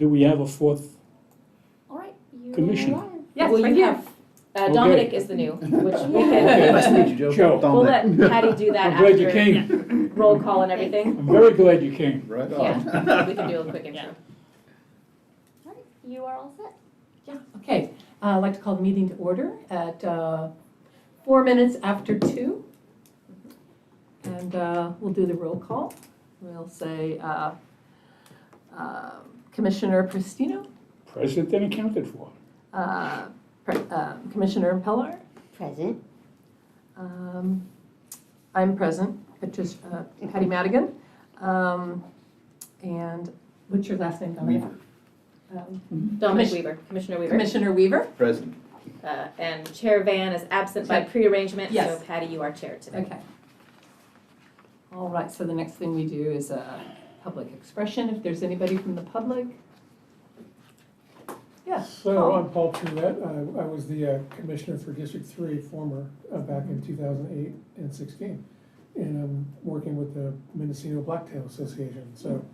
do we have a fourth? All right, you Commission. are. Yes, Well, right you here. have, Dominic is the new, which we Okay. can, Nice to meet you, Joe. Joe. we'll let Patty do that I'm glad you after came. roll call and everything. I'm very glad you came. Right Yeah, on. we can do a quick intro. All right, you are all set. Yeah, okay. I'd like to call the meeting to order at 4 minutes after 2. And we'll do the roll call. We'll say Commissioner Prestino, Present and accounted for. Commissioner Pellar. Present. I'm present, Patty Madigan. And what's your last name, Dominic? Dominic Weaver, Commissioner Weaver. Commissioner Weaver. Present. And Chair Van is absent by prearrangement, so Yes. Patty, you are chair today. Okay. All right, so the next thing we do is public expression, if there's anybody from the public. Yeah. So I'm Paul Trulette. I was the commissioner for District 3, former, back in 2008 and 16. And I'm working with the Mendocino Blacktail Association. So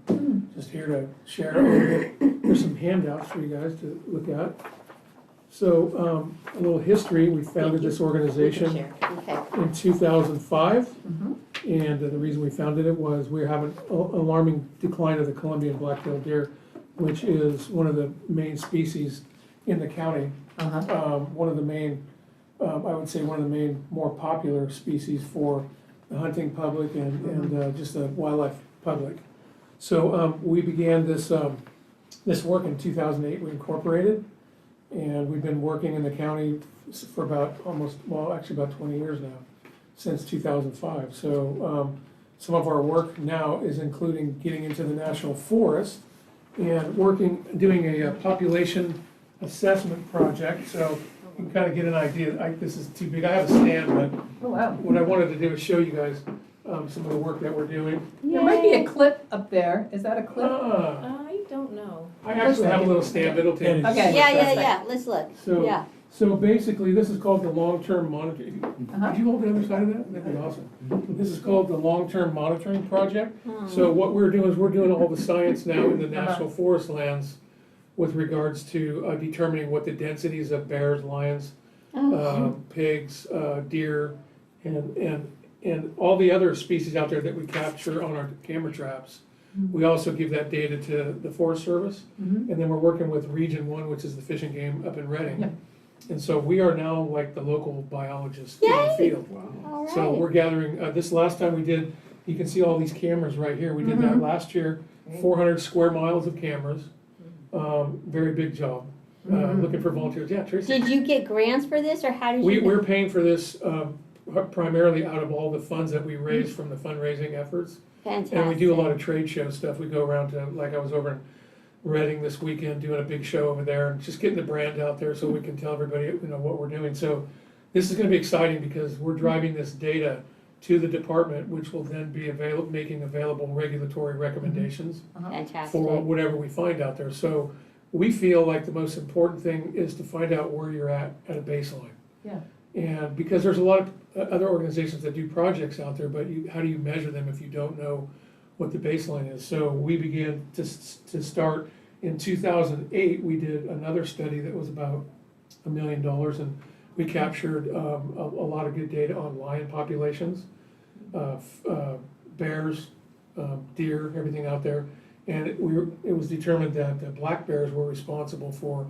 just here to share a little bit. There's some handouts for you guys to look at. So a little history. We founded this organization Chair. Okay. in 2005. Mhm. And the reason we founded it was we were having alarming decline of the Columbian black-tailed deer, which is one of the main species in the county. Uh-huh. One of the main, I would say one of the main more popular species for the hunting public and just the wildlife public. So we began this work in 2008. We incorporated, and we've been working in the county for about actually about 20 years now, since 2005. So some of our work now is including getting into the national forest and doing a population assessment project. So you can kind of get an idea. This is too big. I have a stand, but Oh, wow. what I wanted to do is show you guys some of the work that we're doing. There might be a clip up there. Is that a clip? I don't know. I actually have a little stand. It'll take. Okay. Yeah, let's look. So, Yeah. so basically, this is called the long-term monitoring. Uh-huh. Could you hold the other side of that? That'd be awesome. This is called the long-term monitoring project. Hmm. So what we're doing is we're doing all the science now in the national forest lands with regards to determining what the densities of bears, lions, pigs, deer, and all the other species out there that we capture on our camera traps. We also give that data to the Forest Service, Mhm. and then we're working with Region 1, which is the fishing game up in Reading. Yep. And so we are now like the local biologists in the Yay! field. All So right. we're gathering, this last time we did, you can see all these cameras right here. We did that last year, 400 square miles of cameras. Very big job. Looking for volunteers. Yeah, Tracy. Did you get grants for this, or how did you? We're paying for this primarily out of all the funds that we raise from the fundraising efforts. Fantastic. And we do a lot of trade show stuff. We go around to, like I was over in Reading this weekend doing a big show over there and just getting the brand out there so we can tell everybody, what we're doing. So this is gonna be exciting because we're driving this data to the department, which will then be making available regulatory recommendations Fantastic. for whatever we find out there. So we feel like the most important thing is to find out where you're at a baseline. Yeah. And because there's a lot of other organizations that do projects out there, but how do you measure them if you don't know what the baseline is? So we began to start in 2008. We did another study that was about $1 million, and we captured a lot of good data on lion populations, bears, deer, everything out there. And it was determined that the black bears were responsible for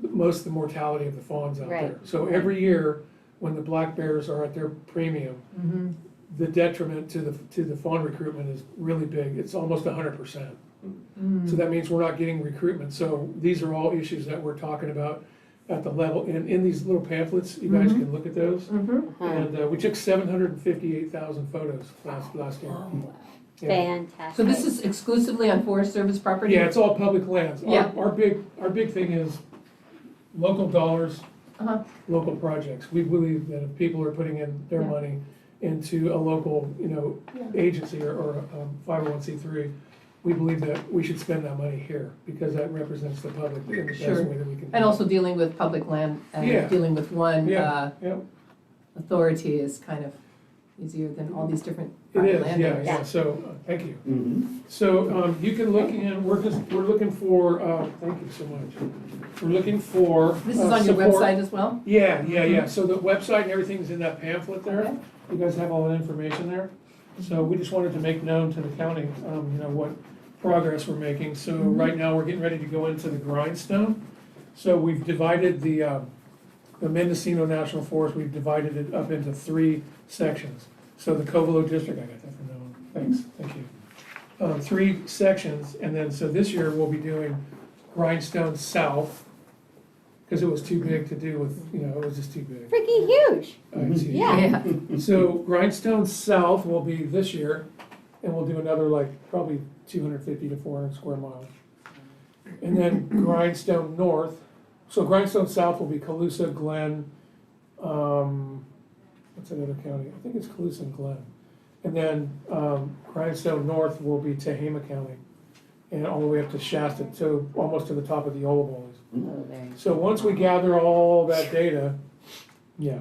most of the mortality of the fawns out Right. there. So every year, when the black bears are at their premium, Mhm. the detriment to the fawn recruitment is really big. It's almost 100%. So that means we're not getting recruitment. So these are all issues that we're talking about at the level, in these little pamphlets, you guys can look at those. And we took 758,000 photos last year. Yeah. Fantastic. So this is exclusively on Forest Service property? Yeah, it's all public lands. Yeah. Our big thing is local dollars, Uh-huh. local projects. We believe that if people are putting in their Yeah. money into a local, agency or 501c3, we believe that we should spend that money here because that represents the public in the best Sure. way that we can. And also dealing with public land Yeah. and dealing with one Yeah, yeah. authority is kind of easier than all these different It is, land yeah, areas. yeah, so, thank you. Mm-hmm. So, you can look in, we're looking for, thank you so much. We're looking for. This is on your support. website as well? Yeah, so the website and everything's in that pamphlet there. Okay. You guys have all the information there. So we just wanted to make known to the county, what progress we're making. So right now, we're getting ready to go into the grindstone. So we've divided the Mendocino National Forest, we've divided it up into 3 sections. So the Covelo District, I got that from Nolan, thanks, thank you. 3 sections, and then, so this year we'll be doing Grindstone South, because it was too big to do with, it was just too big. Freaking huge. I see. Yeah. So Grindstone South will be this year, and we'll do another probably 250 to 400 square miles. And then Grindstone North, so Grindstone South will be Colusa, Glen, what's that other county? I think it's Colusa and Glen. And then Grindstone North will be Tehama County, and all the way up to Shasta, so almost to the top of the Ola Boys. Oh, there. So once we gather all that data, yeah,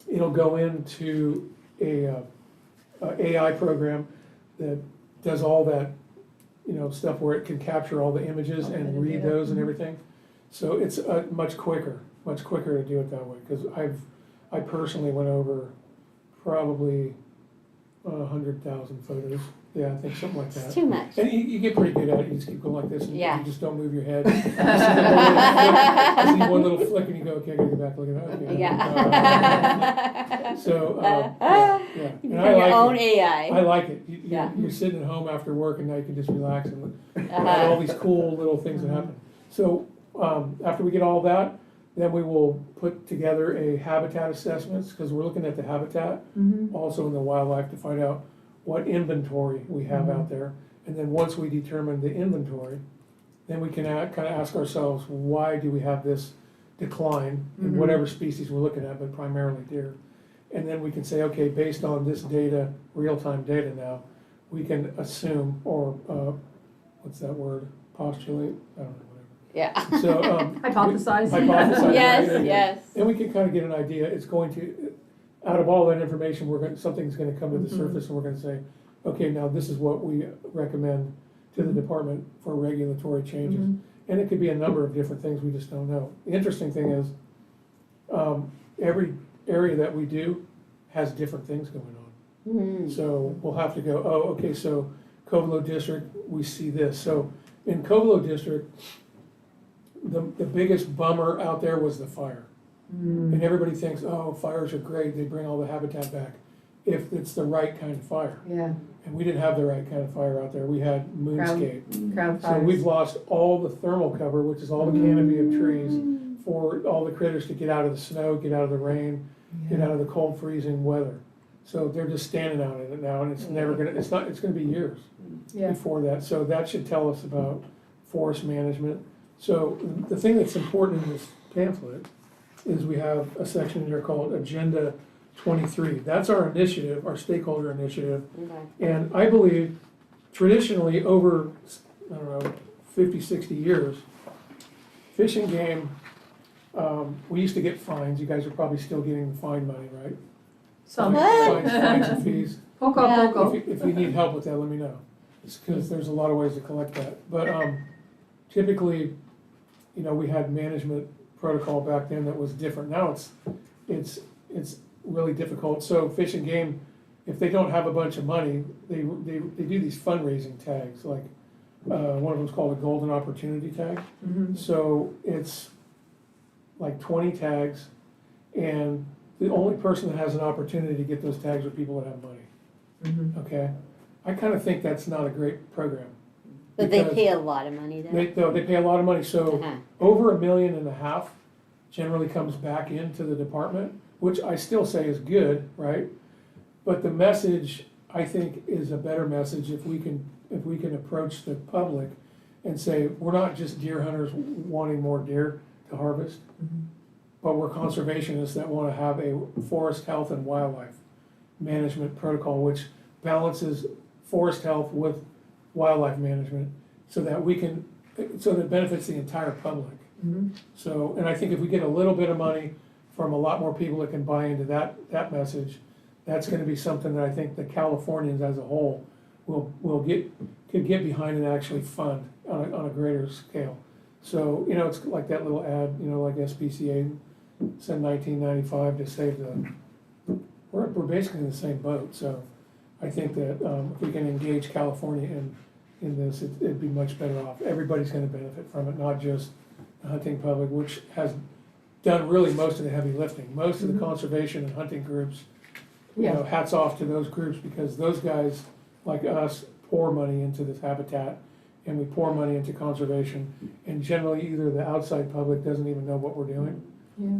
it'll go into a AI program that does all that, stuff where it can capture all the images and read those and everything. So it's much quicker to do it that way, because I personally went over probably 100,000 photos. Yeah, I think something like that. It's too much. And you get pretty good at it, you just keep going like this, and Yeah. you just don't move your head. You see one little flick and you go, okay, I gotta get back, look at that, okay. Yeah. So, yeah. You And become I your like own it. AI. I like it. Yeah. You're sitting at home after work and now you can just relax and look at Uh-huh. all these cool little things that happen. So, after we get all that, then we will put together a habitat assessments, because we're looking at the habitat, also in the wildlife, to find out what inventory we have out there. And then once we determine the inventory, then we can kind of ask ourselves, why do we have this decline in whatever species we're looking at, but primarily deer? And then we can say, okay, based on this data, real-time data now, we can assume, or, what's that word, postulate? I don't know, Yeah. whatever. So, Hypothesize. hypothesize. Yes, right? yes. And we can kind of get an idea, it's going to, out of all that information, something's gonna come to the surface, and we're gonna say, okay, now this is what we recommend to the department for regulatory changes. And it could be a number of different things, we just don't know. The interesting thing is, every area that we do has different things going on. Mhm. So we'll have to go, oh, okay, so Covelo District, we see this. So in Covelo District, the biggest bummer out there was the fire. And everybody thinks, oh, fires are great, they bring all the habitat back, if it's the right kind of fire. Yeah, And we didn't have the right kind of fire out there, we had moonscape. crowd So we've fires. lost all the thermal cover, which is all the canopy of trees, for all the critters to get out of the snow, get out of the rain, get out of the cold freezing weather. So they're just standing out in it now, and it's never gonna, it's gonna be years Yeah, before that. So that should tell us about forest management. So the thing that's important in this pamphlet is we have a section in here called Agenda 23. That's our initiative, our stakeholder initiative. Okay. And I believe traditionally over, 50, 60 years, Fish and Game, we used to get fines. You guys are probably still getting the fine money, right? some, What? Fines and fees. poco Yeah. poco. If you need help with that, let me know. It's because there's a lot of ways to collect that. But typically, we had management protocol back then that was different. Now it's really difficult. So Fish and Game, if they don't have a bunch of money, they do these fundraising tags. Like one of them's called a Golden Opportunity Tag. So it's like 20 tags, and the only person that has an opportunity to get those tags are people that have money. Okay, I kind of think that's not a great program. But they Because pay a lot of money though. They pay a lot of money, so Uh-huh. over $1.5 million generally comes back into the department, which I still say is good, right? But the message, I think, is a better message if we can approach the public and say, we're not just deer hunters wanting more deer to harvest, but we're conservationists that want to have a forest health and wildlife management protocol, which balances forest health with wildlife management, so that it benefits the entire public. So, and I think if we get a little bit of money from a lot more people that can buy into that message, that's gonna be something that I think the Californians as a whole could get behind and actually fund on a greater scale. So, it's like that little ad, like SPCA said 1995 to save we're basically in the same boat, so I think that if we can engage California in this, it'd be much better off. Everybody's gonna benefit from it, not just the hunting public, which has done really most of the heavy lifting. Most of the conservation and hunting groups, hats off to those groups, because those guys, like us, pour money into this habitat, and we pour money into conservation, and generally either the outside public doesn't even know what we're doing,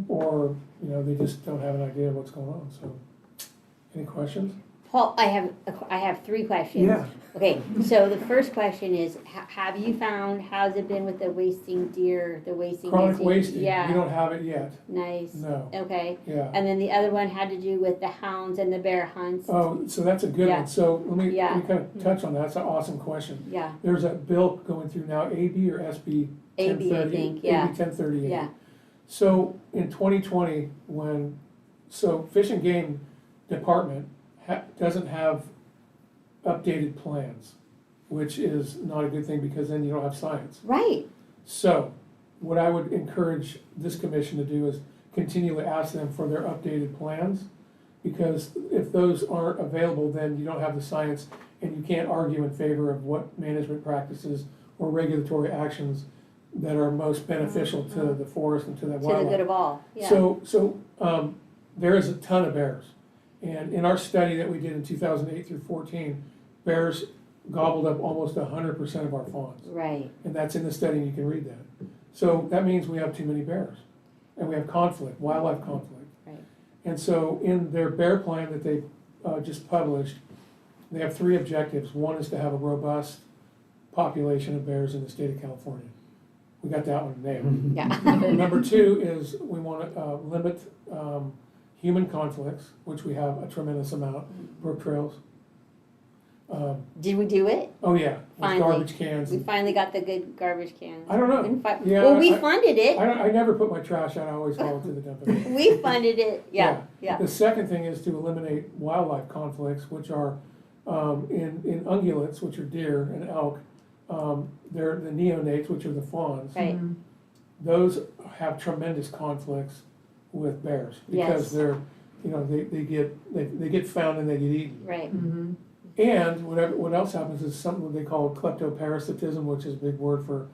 or, they just don't have an idea of what's going on, so. Any questions? Paul, I have 3 questions. Yeah. Okay, so the first question is, have you found, how's it been with the wasting deer, the wasting? Chronic disease? wasting, we Yeah, don't have it yet, nice. no, Okay, yeah. and then the other one had to do with the hounds and the bear hunts. Oh, so that's a good Yeah. one, so let me Yeah. kind of touch on that, that's an awesome question. Yeah, There's a bill going through now, AB or SB AB, I 1030? think, yeah. AB 1038. yeah, So in 2020, Fish and Game Department doesn't have updated plans, which is not a good thing because then you don't have science. right, So what I would encourage this commission to do is continually ask them for their updated plans, because if those aren't available, then you don't have the science and you can't argue in favor of what management practices or regulatory actions that are most beneficial to the forest and to that to the wildlife. good of all, yeah. So there is a ton of bears. And in our study that we did in 2008 through 14, bears gobbled up almost 100% of our fawns. Right, And that's in the study, and you can read that. So that means we have too many bears. And we have conflict, wildlife conflict. right, And so in their bear plan that they just published, they have 3 objectives. One is to have a robust population of bears in the state of California. We got that one nailed. yeah. Number 2 is we want to limit human conflicts, which we have a tremendous amount, brook trails. Did we do it? Oh yeah, with Finally. garbage cans. We finally got the good garbage cans. I don't know. Yeah, Well, we I- funded it, I never put my trash out, I always haul it to the dumpster. we funded it, yeah, yeah, The second thing is to eliminate wildlife conflicts, which are in ungulates, which are deer and elk. They're the neonates, which are the fawns. right, Those have tremendous conflicts with bears because Yes. they're, they get found and they get eaten. right, And what else happens is something they call kleptoparasitism, which is a big word for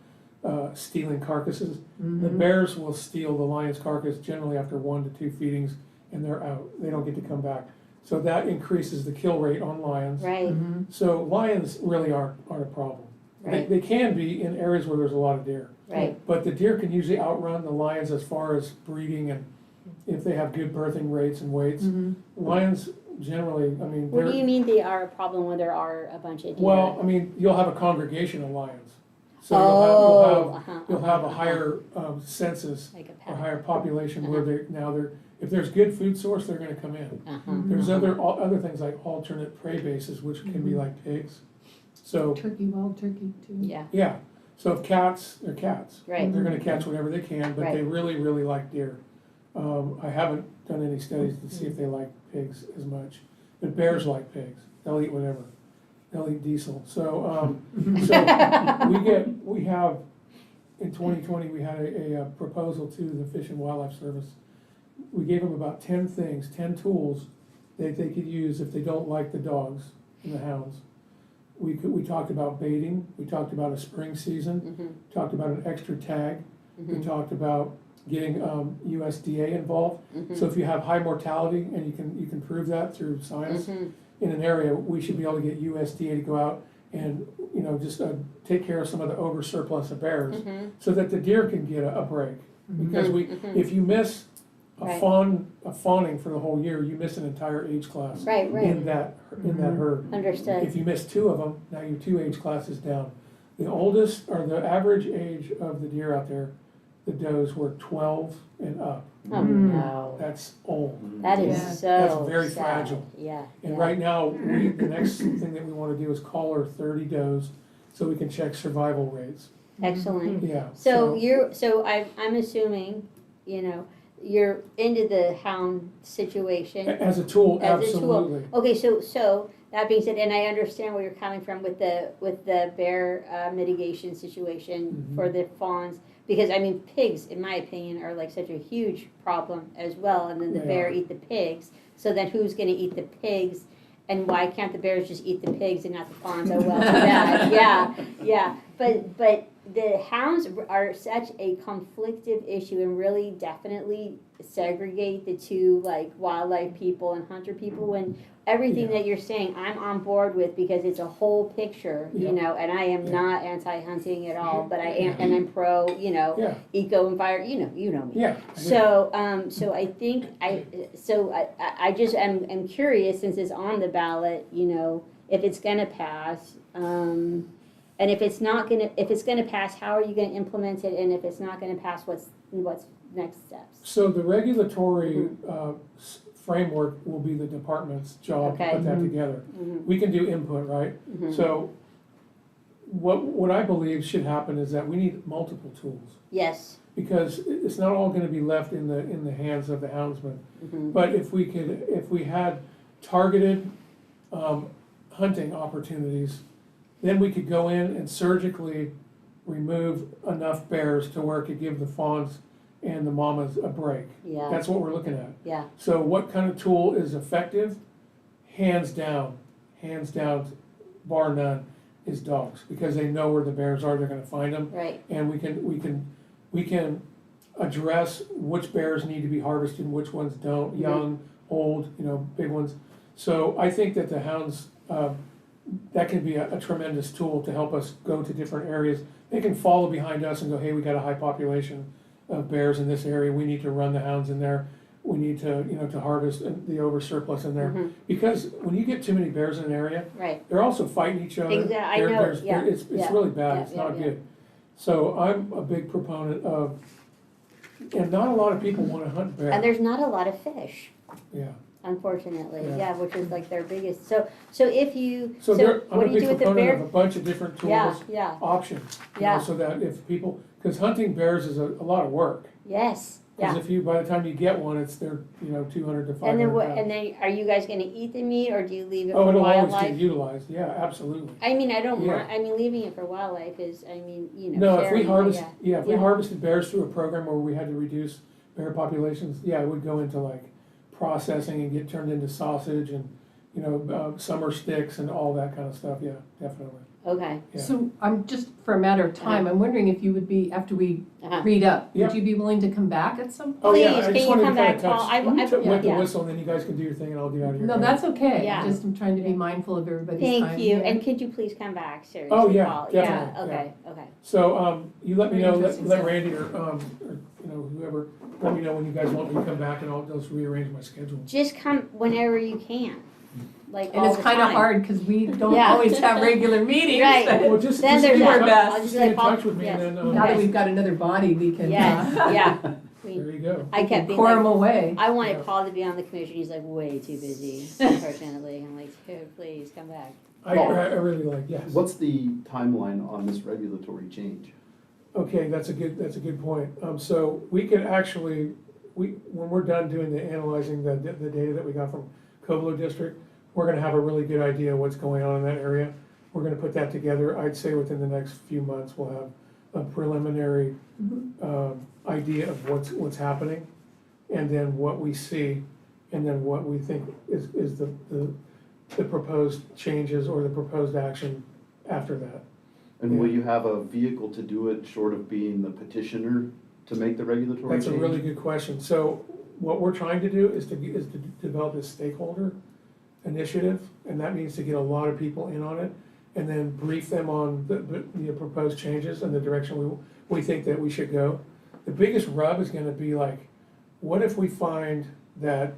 stealing carcasses. The bears will steal the lion's carcass generally after 1 to 2 feedings, and they're out. They don't get to come back. So that increases the kill rate on lions. right, So lions really aren't a problem. Right. They can be in areas where there's a lot of deer. right, But the deer can usually outrun the lions as far as breeding and if they have good birthing rates and weights. Lions generally, I mean, what do they're, you mean they are a problem when there are a bunch of deer? well, I mean, you'll have a congregation of lions. So you'll have a higher census Like a or pet, higher population where they're, if there's good food source, they're gonna come in. uh-huh, There's other things like alternate prey bases, which can be like pigs. So, Turkey, wild turkey too. yeah, yeah, so if cats, they're cats. right, They're gonna catch whatever they can, but they Right. really, really like deer. I haven't done any studies to see if they like pigs as much, but bears like pigs, they'll eat whatever. They'll eat diesel, so we have, in 2020, we had a proposal to the Fish and Wildlife Service. We gave them about 10 things, 10 tools that they could use if they don't like the dogs and the hounds. We talked about baiting, we talked about a spring season, talked about an extra tag, we talked about getting USDA involved. So if you have high mortality and you can prove that through science in an area, we should be able to get USDA to go out and just take care of some of the over surplus of bears, so that the deer can get a break. Because if you miss Right. fawning for the whole year, you miss an entire age class right, in right, that herd. understood, If you miss 2 of them, now your 2 age classes down. The oldest, or the average age of the deer out there, the does were 12 and up. oh, no, That's old. that is Yeah. so That's very sad. fragile. Yeah, And yeah. right now, the next thing that we want to do is collar 30 does so we can check survival rates. Excellent. Yeah. So I'm assuming, you're into the hound situation. As a tool, As a tool. absolutely. Okay, so that being said, and I understand where you're coming from with the bear mitigation situation Mhm. for the fawns, because I mean, pigs, in my opinion, are like such a huge problem as well, and then the They bear are. eat the pigs, so then who's gonna eat the pigs? And why can't the bears just eat the pigs and not the fawns? Oh, well, too bad, yeah, but the hounds are such a conflictive issue and really definitely segregate the two, like, wildlife people and hunter people, when everything Yeah. that you're saying, I'm on board with, because it's a whole picture, you Yeah. know, and I am Yeah. not anti-hunting at all, but I am, and I'm pro, Yeah, eco-envir, you know me. yeah. So I think I just am curious, since it's on the ballot, if it's gonna pass, and if it's gonna pass, how are you gonna implement it, and if it's not gonna pass, what's next steps? So the regulatory framework will be the department's job to Okay. put that together. Mhm, We can do input, right? mhm. So what I believe should happen is that we need multiple tools, Yes, because it's not all gonna be left in the hands of the houndsman. mhm, But if we had targeted hunting opportunities, then we could go in and surgically remove enough bears to where it could give the fawns and the mamas a break. yeah, That's what we're looking at. yeah, So what kind of tool is effective? Hands down, bar none, is dogs, because they know where the bears are, they're gonna find them. right, And we can address which bears need to be harvested and which ones don't, young, old, big ones. So I think that the hounds, that can be a tremendous tool to help us go to different areas. They can follow behind us and go, hey, we got a high population of bears in this area, we need to run the hounds in there. We need to, to harvest the oversurplus in there. mhm, Because when you get too many bears in an area, right, they're also fighting each other. I They're- know, there's- yeah, It's yeah, really bad, yeah, it's yeah, not yeah. good. So I'm a big proponent of, and not a lot of people wanna hunt bear. and there's not a lot of fish, Yeah, unfortunately, Yeah. yeah, which is like their biggest, so if you, so there, I'm what a do you big do with the proponent of bear? a bunch of different Yeah, tools, yeah, options. Yeah. So that if people, cause hunting bears is a lot of work. yes, Cause yeah. if you, by the time you get one, they're 200 to 500 And then pounds. and then, are you guys gonna eat the meat, or do you leave it Oh, for it'll always wildlife? get utilized, yeah, absolutely. I mean, I don't Yeah. mind, I mean, leaving it for wildlife is, No, if we sharing, harvest, if we Yeah. harvested bears through a program where we had to reduce bear populations, yeah, it would go into like processing and get turned into sausage and, summer sticks and all that kind of stuff, yeah, definitely. Okay, Yeah. So I'm just, for a matter of time, I'm wondering if you would be, after we uh-huh. read up, Yeah. would you be willing to come back at some point? Oh, yeah, Please, I can just you wanted to come kind back, of Paul? touch, wet the yeah. whistle, and then you guys can do your thing and I'll get out of here. No, that's okay. Yeah. Just I'm trying to be mindful of everybody's time. Thank you, here. and could you please come back, seriously, Oh, yeah, Paul? definitely, Yeah, okay, So, you let me Very know, interesting let stuff. Randy or, whoever, let me know when you guys want me to come back and I'll just rearrange my schedule. Just come whenever you can, like And all it's the kind of time. hard, because we don't Yeah. always have regular meetings. Right. but Well, just Then just there's get in our touch- best. I'll just get in let Paul- touch with me and yes. then, Now that we've got another body, we can Yes, yeah. there you go. I kept being quorum like, away. I wanted Yeah. Paul to be on the commission, he's like way too busy, unfortunately, I'm like, dude, please, come back. I really like, yes. What's the timeline on this regulatory change? Okay, that's a good point. So we could actually, when we're done doing the analyzing the data that we got from Covelo District, we're gonna have a really good idea of what's going on in that area. We're gonna put that together. I'd say within the next few months, we'll have a preliminary idea of what's happening, and then what we see, and then what we think is the proposed changes or the proposed action after that. And will you have a vehicle to do it, short of being the petitioner to make the regulatory change? That's a really good question. So what we're trying to do is to develop a stakeholder initiative, and that means to get a lot of people in on it, and then brief them on the proposed changes and the direction we think that we should go. The biggest rub is gonna be like, what if we find that,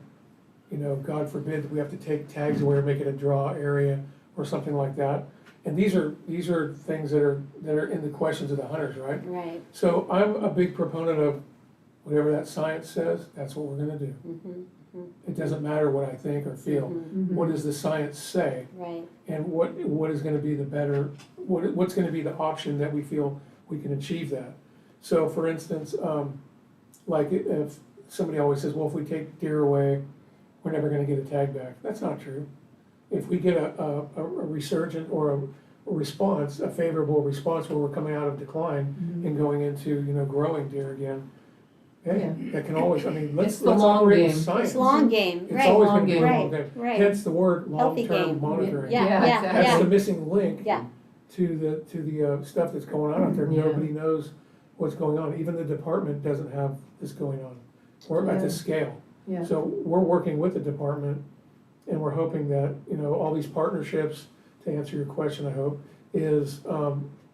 God forbid, we have to take tags away or make it a draw area or something like that? And these are things that are in the questions of the hunters, right? Right, So I'm a big proponent of whatever that science says, that's what we're gonna do. It doesn't matter what I think or feel. Mhm. What does the science say? right, And what is gonna be the better, what's gonna be the option that we feel we can achieve that? So for instance, like if somebody always says, well, if we take deer away, we're never gonna get a tag back. That's not true. If we get a resurgent or a response, a favorable response where we're coming out of decline and going into, growing deer again, hey, that can always, I mean, let's It's the long operate with game. science. It's long game, It's right, always Long gonna be a game. long game. right. Hence the word Healthy long-term game. monitoring. Yeah, Yeah, yeah, exactly. That's yeah, the missing link yeah. to the stuff that's going on out there. Yeah. Nobody knows what's going on. Even the department doesn't have this going on. We're at Yeah. this scale. Yeah. So we're working with the department and we're hoping that, all these partnerships, to answer your question, I hope, is,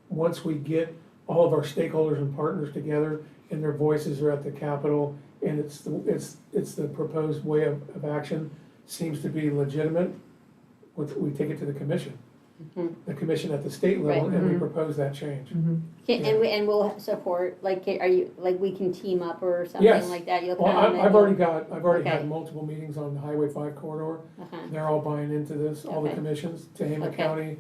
once we get all of our stakeholders and partners together and their voices are at the Capitol and it's the proposed way of action seems to be legitimate, we take it to the commission. Mhm. The commission at the state level, Right. and we Mhm. propose that change. And we'll support, like, are you, like, we can team up or something Yes. like that? You'll Well, come and I've already Okay. had multiple meetings on the Highway 5 corridor. Uh-huh. They're all buying into this, all the Okay. commissions, Tehama Okay. County,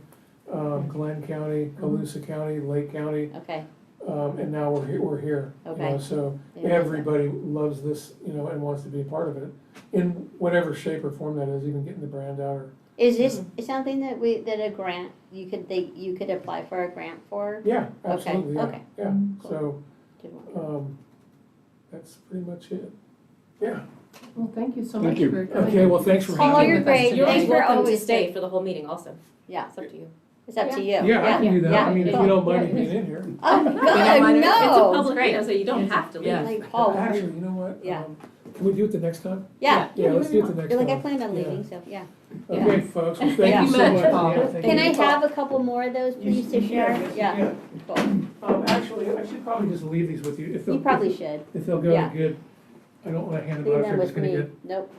Glenn County, Colusa County, Lake County, Okay, and now we're here. Okay. So Yeah. everybody loves this, and wants to be a part of it, in whatever shape or form that is, even getting the brand out or. is this something that a grant, you could apply for a grant for? Yeah, absolutely, yeah, okay. yeah, Cool. so, Good one. that's pretty much it. Yeah, Well, thank you so Thank much you. for coming. okay, well, thanks for Oh, having me. you're great. You're Thanks always for welcome to always stay for the whole meeting also. Yeah, It's up to you. it's up to you. Yeah, I can do that, I mean, if you don't mind me Yeah. being in here. Oh, mind God, it. It's a no. public meeting, so you don't have to leave. Yeah. Like, Paul, Actually, you know what? Yeah. Can we do it the next time? yeah. Yeah, let's do it the next You're like, I time. planned on Yeah. leaving, so, yeah. Okay, folks, well, Yeah. thank you so Thank you much. much, Paul. Yeah, thank Can you. I have a couple more of those, please, to share? Yeah, cool. Actually, I should probably just leave these with you, if they'll. You probably should. If they'll go Yeah. good, I don't wanna hand them Leave out, them they're just with gonna me. get Nope,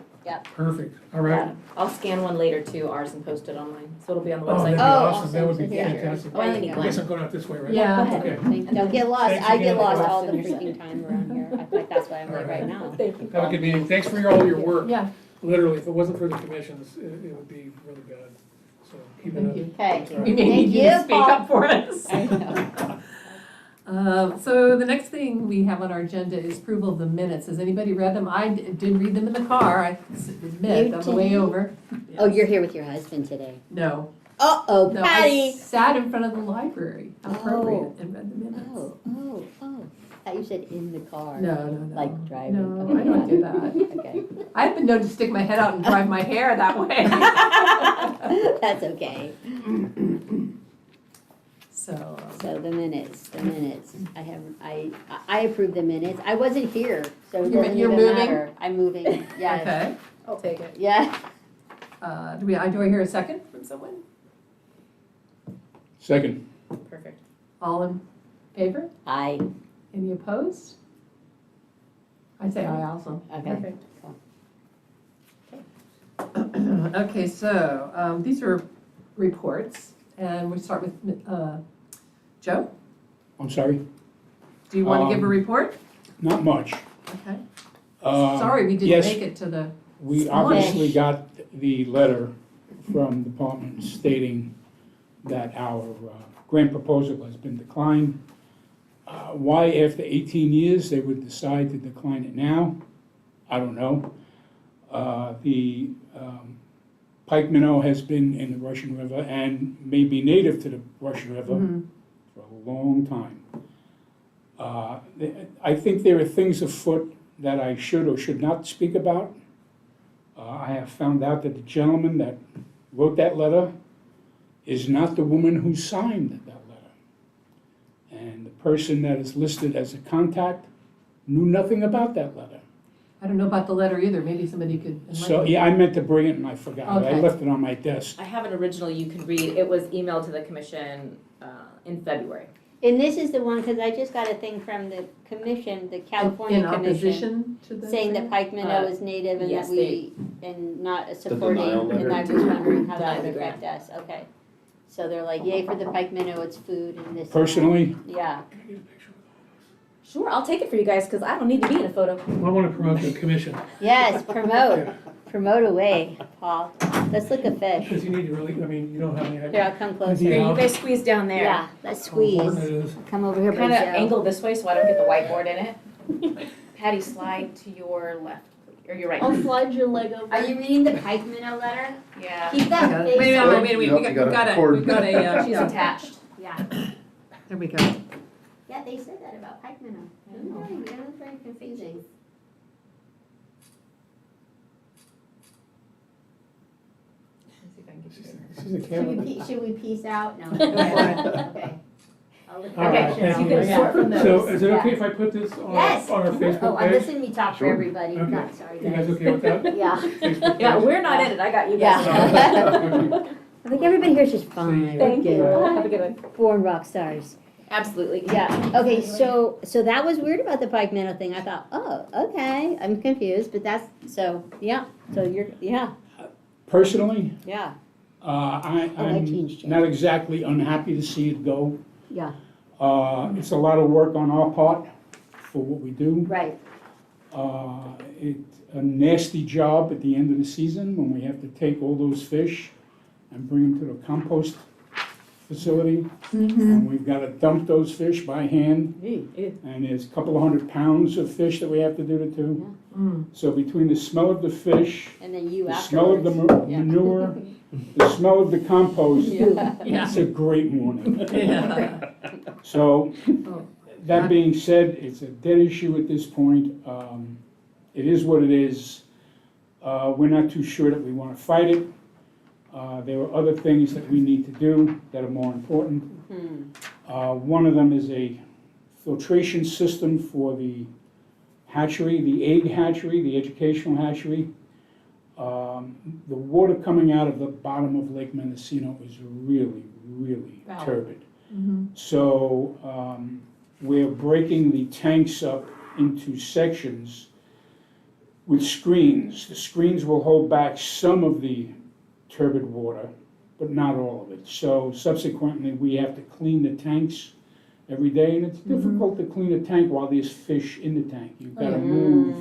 perfect, all right? I'll scan one later too, ours, and post it online, so it'll be on the Oh, that'd website. be Oh, awesome, that awesome. would be Yeah. fantastic. Oh, I only There need you I go. one. guess I'm going out this way, right? Yeah. Go ahead. Okay. Don't get lost. Thanks I again get for lost the all the questions. freaking time around here. I feel like that's why I'm like right now. Thank you. Have a good meeting, thanks for all your work, Yeah, literally, if it wasn't for the commissions, it would be really bad, so keep it thank up. you. Okay. That's all We right. may Thank need you to you, speak Paul. up for us. I know. So the next thing we have on our agenda is approval of the minutes. Has anybody read them? I did read them in the car, I admit, You on the way did? over. Oh, you're here with your husband today. No, Uh-oh, no, I Patty. sat in front of the library, how appropriate, Oh. and read the minutes. Oh. I thought you said in the car. No, no, no. Like driving. No, Okay, I don't do got that. it. Okay. I've been known to stick my head out and drive my hair that way. That's okay. So, So the minutes. I approve the minutes. I wasn't here, so it doesn't You're even moving? matter. I'm moving, yes. okay. I'll take it. Yeah. Do I hear a second from someone? Second. Perfect. All in favor? I, Any opposed? I say aye also. okay. Perfect. Okay, so these are reports, and we start with Joe. I'm sorry, Do you want to give a report? not much. Okay. Uh, Sorry, we didn't yes. make it to the, We Okay. obviously got the letter from the department stating that our grant proposal has been declined. Why after 18 years they would decide to decline it now, I don't know. The pike minnow has been in the Russian River and may be native to the Russian River Mhm. for a long time. I think there are things afoot that I should or should not speak about. I have found out that the gentleman that wrote that letter is not the woman who signed that letter. And the person that is listed as a contact knew nothing about that letter. I don't know about the letter either, maybe somebody could enlighten So, me. yeah, I meant to bring it and I forgot. I Okay. left it on my desk. I have an original you can read. It was emailed to the commission in February. And this is the one, because I just got a thing from the commission, the California In Commission, opposition to the. saying that pike minnow Uh, is native and that yes, we, and not supporting, denial and I letter. was wondering how that Deny would the affect us, okay. So they're like, yay for the pike minnow, it's food and this. and that. Personally, Yeah, Sure, I'll take it for you guys, because I don't need to be in a photo. I wanna promote the commission, yes, promote away, Paul. Let's look at fish. because you need to really, I mean, you don't have any Here, idea I'll come Yeah. closer. Here, you guys squeeze down there. Yeah, let's how important squeeze. it is. Come over here, Kind of Brazil. angle this way so I don't get the whiteboard in it. Patty, slide to your left, or your right. I'll slide your leg over. Are you reading the Pike Minnow letter? Yeah, Keep that Wait, face wait, on. wait, wait, Yep, we you got a got a, cord. we've got a, she's attached. Yeah, there we go. yeah, they said that about Pike Minnow. It was very confusing. She's a camera. Should we peace out? No. Go for it. Okay. I'll look All right, at thank you. you. can sort from those. So is it okay Yeah. if I put this on Yes. our Oh, Facebook I'm page? listening to me talk for Sure. everybody. Okay. No, sorry, You guys guys. okay with that? Yeah. Facebook Yeah, page? we're not in it, I got you Yeah. guys. I think everybody here is just fine. Thank Good. you, have a good one. Born rock stars. Absolutely. Yeah, okay, so that was weird about the Pike Minnow thing. I thought, oh, okay, I'm confused, but that's, so, yeah, so you're, yeah, Personally, yeah, I'm changed. not exactly unhappy to see it go. Yeah, It's a lot of work on our part for what we do. right. It's a nasty job at the end of the season when we have to take all those fish and bring them to the compost facility. And we've got to dump those fish by hand, and there's a couple of 100 pounds of fish that we have to do it to. So between the smell of the fish, And then you the smell of the afterwards. Yeah. manure, the smell of the compost, Yeah. it's a great morning. Yeah. So, Oh. that being said, it's a dead issue at this point. It is what it is. We're not too sure that we want to fight it. There are other things that we need to do that are more important. One of them is a filtration system for the hatchery, the egg hatchery, the educational hatchery. The water coming out of the bottom of Lake Mendocino is really, really Foul. turbid. So we're breaking the tanks up into sections with screens. The screens will hold back some of the turbid water, but not all of it. So subsequently, we have to clean the tanks every day, and it's difficult to clean a tank while there's fish in the tank. You've got to move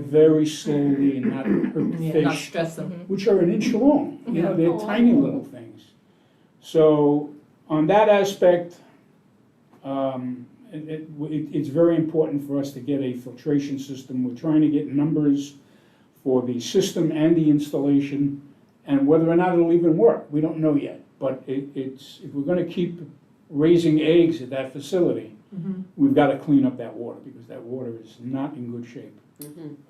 very slowly and not hurt Yeah, not fish, stress them. which are an inch long. You know, they're Oh, tiny little things. So on that aspect, it's very important for us to get a filtration system. We're trying to get numbers for the system and the installation, and whether or not it'll even work, we don't know yet. But it's, if we're gonna keep raising eggs at that facility, we've gotta clean up that water, because that water is not in good shape.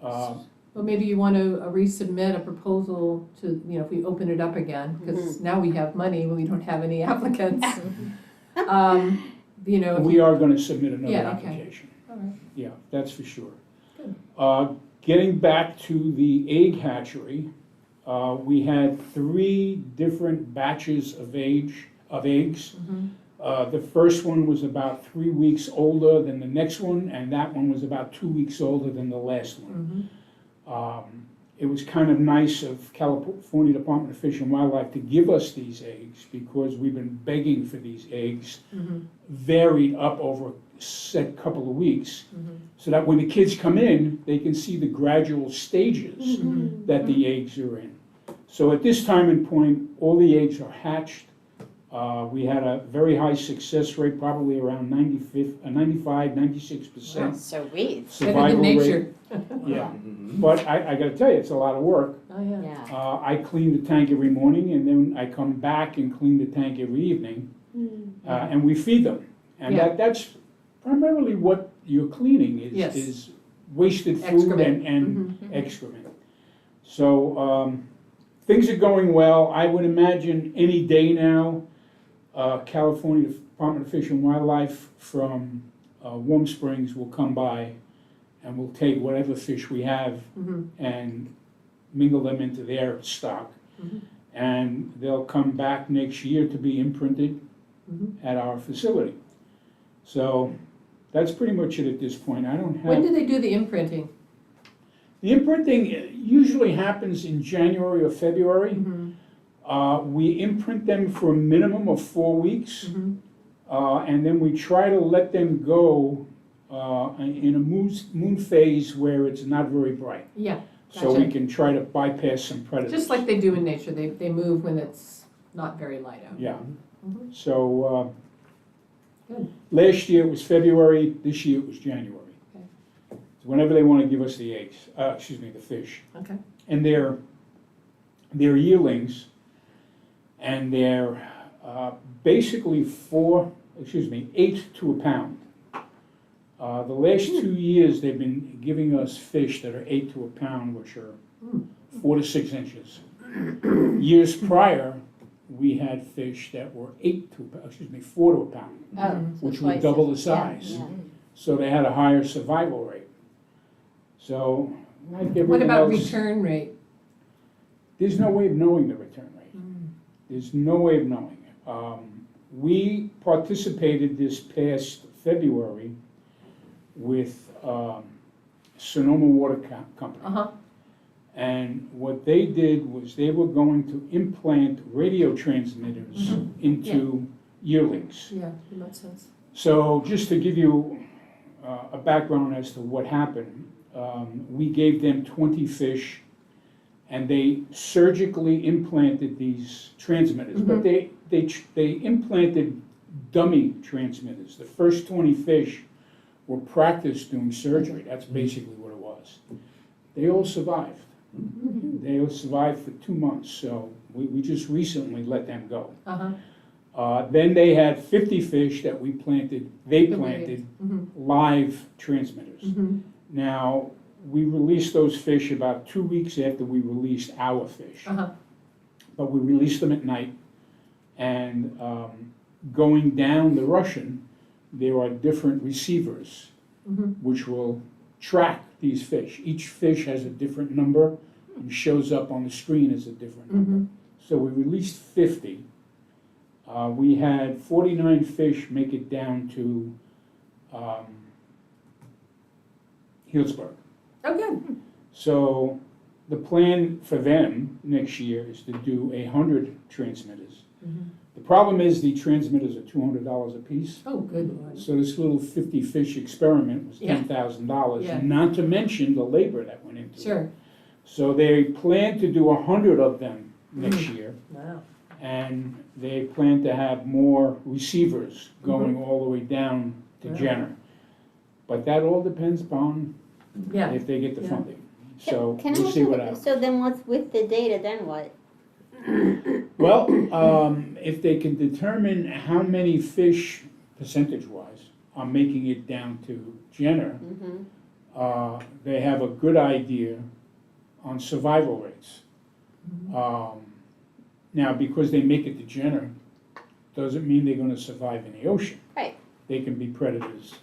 Well, maybe you want to resubmit a proposal to, you know, if we open it up again, because now we have money when we don't have any applicants. You know, if We are gonna submit another Yeah, okay. application. All right. Yeah, that's for sure. Good. Getting back to the egg hatchery, we had 3 different batches of eggs. The first one was about 3 weeks older than the next one, and that one was about 2 weeks older than the last one. It was kind of nice of California Department of Fish and Wildlife to give us these eggs, because we've been begging for these eggs, varied up over a set couple of weeks, so that when the kids come in, they can see the gradual stages that the eggs are in. So at this time and point, all the eggs are hatched. We had a very high success rate, probably around 95, 96% Sweet. better than survival nature. rate. Yeah, but I gotta tell you, it's a lot of work. Oh, yeah. Yeah. I clean the tank every morning, and then I come back and clean the tank every evening, and we feed them. And Yeah. that's primarily what you're cleaning Yes. is wasted food Excrement. and excrement. So, things are going well. I would imagine any day now, California Department of Fish and Wildlife from Warm Springs will come by and will take whatever fish we have and mingle them into their stock. And they'll come back next year to be imprinted at our facility. So that's pretty much it at this point. I don't When have, do they do the imprinting? the imprinting usually happens in January or February. We imprint them for a minimum of 4 weeks. And then we try to let them go in a moon phase where it's not very bright. Yeah, So we gotcha. can try to bypass some predators. Just like they do in nature, they move when it's not very light out. Yeah. Mhm. So, Good. last year it was February, this year it was January. Okay. whenever they want to give us the eggs, the fish. Okay. And they're yearlings, and they're basically 8 to a pound. The last 2 years, they've been giving us fish that are 8 to a pound, which are 4 to 6 inches. Years prior, we had fish that were 4 to a pound, Oh, so which were twice double the as- yeah, size. yeah. So they had a higher survival rate. So, like What everything about else, return rate? there's no way of knowing the return rate. There's no way of knowing it. We participated this past February with Sonoma Water Company. Uh-huh. And what they did was they were going to implant radio transmitters into yearlings. Yeah, that makes sense. So just to give you a background as to what happened, we gave them 20 fish, and they surgically implanted these transmitters. But they implanted dummy transmitters. The first 20 fish were practiced doing surgery. That's basically what it was. They all survived. They all survived for 2 months, so we just recently let them go. Uh-huh. Then they had 50 fish that they That planted Mhm. live transmitters. Mhm. Now, we released those fish about 2 weeks after we released our fish. Uh-huh. But we released them at night, and going down the Russian, there are different receivers Mhm. which will track these fish. Each fish has a different number and shows up on the screen as a different number. Mhm. So we released 50. We had 49 fish make it down to Healdsburg. Oh, good. So the plan for them next year is to do 100 transmitters. Mhm. The problem is the transmitters are $200 a piece. Oh, good Lord. So this little 50 fish experiment was Yeah. $10,000, Yeah. not to mention the labor that went into it. Sure. So they plan to do 100 of them next year, Wow. and they plan to have more receivers going all the way down to Yeah. Jenner. But that all depends upon Yeah. if they get the Yeah. funding. So Can I we'll ask see you, what happens. so then what's with the data, then what? Well, if they can determine how many fish, percentage-wise, are making it down to Jenner, Mhm. they have a good idea on survival rates. Now, because they make it to Jenner, doesn't mean they're gonna survive in the ocean. Right. They can be predators.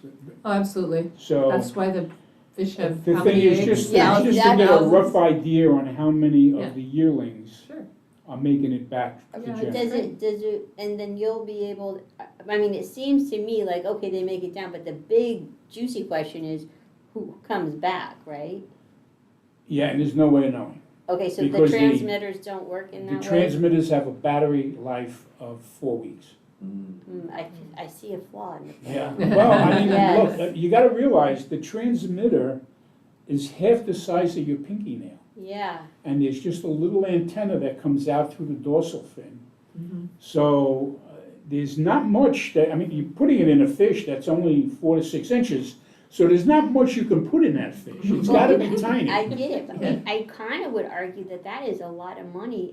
Oh, absolutely. So, That's why the fish have the how thing many is eggs? just, Yeah, just to get a Thousands. rough idea on how many Yeah. of the yearlings Sure. are making it back to Yeah, Jenner. Does it, and then you'll be able, I mean, it seems to me like, okay, they make it down, but the big juicy question is who comes back, right? Yeah, and there's no way of knowing. Okay, so the Because transmitters don't work in The that way? transmitters have a battery life of 4 weeks. I see a flaw in the plan. Yeah, well, I mean, Yes. look, you gotta realize the transmitter is half the size of your pinky nail. Yeah, And there's just a little antenna that comes out through the dorsal fin. Mhm. So there's not much that, I mean, you're putting it in a fish that's only 4 to 6 inches, so there's not much you can put in that fish. It's gotta be tiny. I get it, but Yeah. I kind of would argue that that is a lot of money,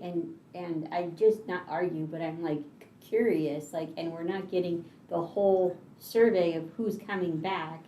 and I just, not argue, but I'm like curious, like, and we're not getting the whole survey of who's coming back.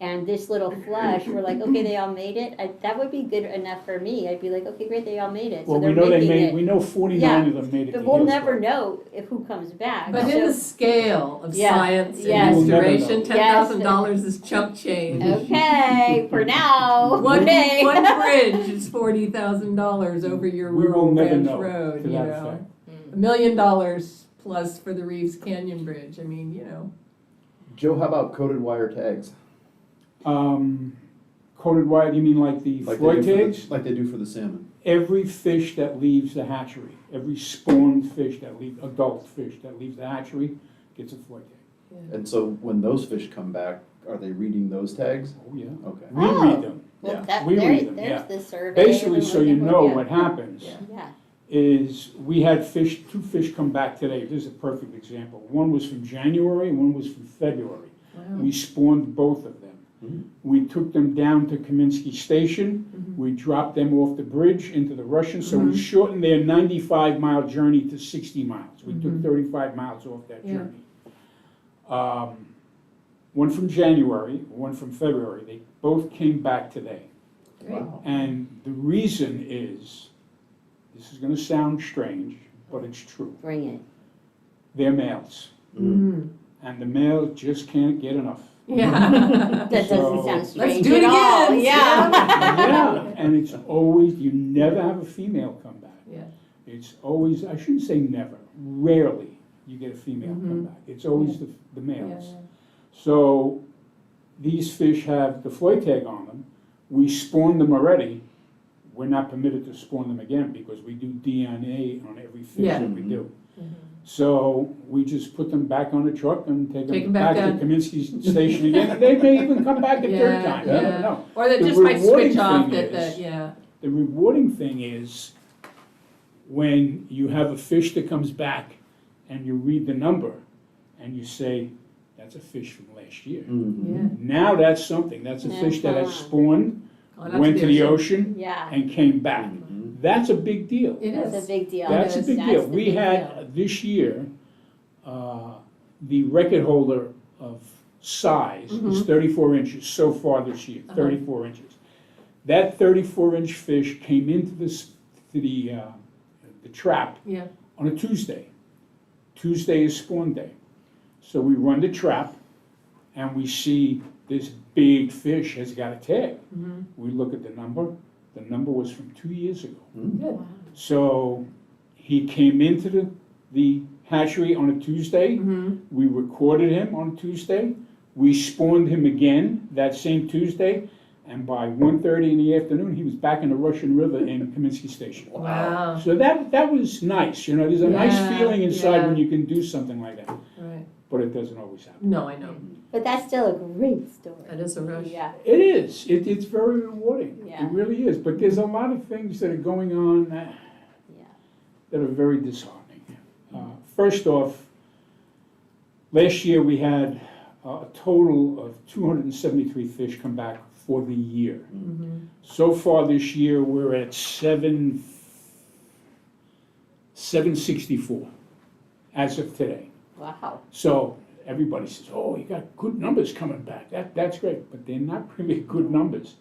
And this little flush, we're like, okay, they all made it, that would be good enough for me, I'd be like, okay, great, they all made it, so Well, we they're know they making made, it. we know 49 Yeah, of them made it to But we'll Healdsburg. never know if who comes back. But in So- the scale of Yeah, science yes. and We'll never restoration, know. $10,000 is chump change. Okay, for now, One, okay. one bridge is $40,000 over your We will rural never ranch know road, to you that know. effect. $1 million plus for the Reeves Canyon Bridge, I mean, you know. Joe, how about coated wire tags? Coated wire, you mean like the Like Floyd they do for tags? Like they do for the salmon? Every fish that leaves the hatchery, every spawned fish that leaves, adult fish that leaves the hatchery gets a Floyd tag. And so when those fish come back, are they reading those tags? Oh, yeah. Okay. We Oh. read them. Well, Yeah. that, We read them, there's yeah. the survey. Basically, so you know Yeah. what happens Yeah. Yeah, is we had fish, 2 fish come back today. This is a perfect example. One was from January and one was from February. Wow. We spawned both of them. Mhm. We took them down to Kaminsky Station. We dropped them off the bridge into the Russian, so we shortened their 95-mile journey to 60 miles. We took 35 miles off that Yeah. journey. One from January, one from February. They both came back today. Great. And the reason is, this is gonna sound strange, but it's true. Bring it. They're males, Mm. and the males just can't get enough. Yeah. That doesn't So- sound Let's strange do it at all. again. Yeah. Yeah, and it's always, you never have a female come back. Yeah. It's always, I shouldn't say never, rarely you get a female come Mhm. back. It's always the Yeah, males. yeah. So these fish have the floy tag on them. We spawned them already. We're not permitted to spawn them again because we do DNA on every fish Yeah. that we do. Mhm. So we just put them back on the truck and take Take 'em them back back to down. Kaminsky Station again. And they may even come back a Yeah, third time, you yeah. never know. Or they The just might rewarding switch off thing at is- the, yeah. The rewarding thing is when you have a fish that comes back and you read the number and you say, that's a fish from last year. Mhm. Yeah. Now that's something, that's a fish that has Uh-huh. spawned, Gone out went to the ocean Yeah. and came back. Mhm. That's a big deal. It That's a is. big deal. That's a is. big That's deal. the We big had, this year, the record holder of size is 34 inches so far this year, 34 inches. That 34-inch fish came into the trap Yeah. on a Tuesday. Tuesday is spawn day. So we run the trap and we see this big fish has got a tag. Mhm. We look at the number was from 2 years ago. Good. So he came into the hatchery on a Tuesday. Mhm. We recorded him on Tuesday. We spawned him again that same Tuesday. And by 1:30 in the afternoon, he was back in the Russian River in Kaminsky Station. Wow. So that was nice, you know, there's a nice Yeah, feeling inside yeah. when you can do something like that, Right. but it doesn't always happen. No, I know. But that's still a great story. That is a rush. Yeah. It is, it's very rewarding, Yeah. it really is, but there's a lot of things that are going on Yeah. that are very disheartening. First off, last year we had a total of 273 fish come back for the year. Mhm. So far this year, we're at 764 as of today. Wow. So everybody says, oh, you got good numbers coming back. That's great, but they're not really good numbers.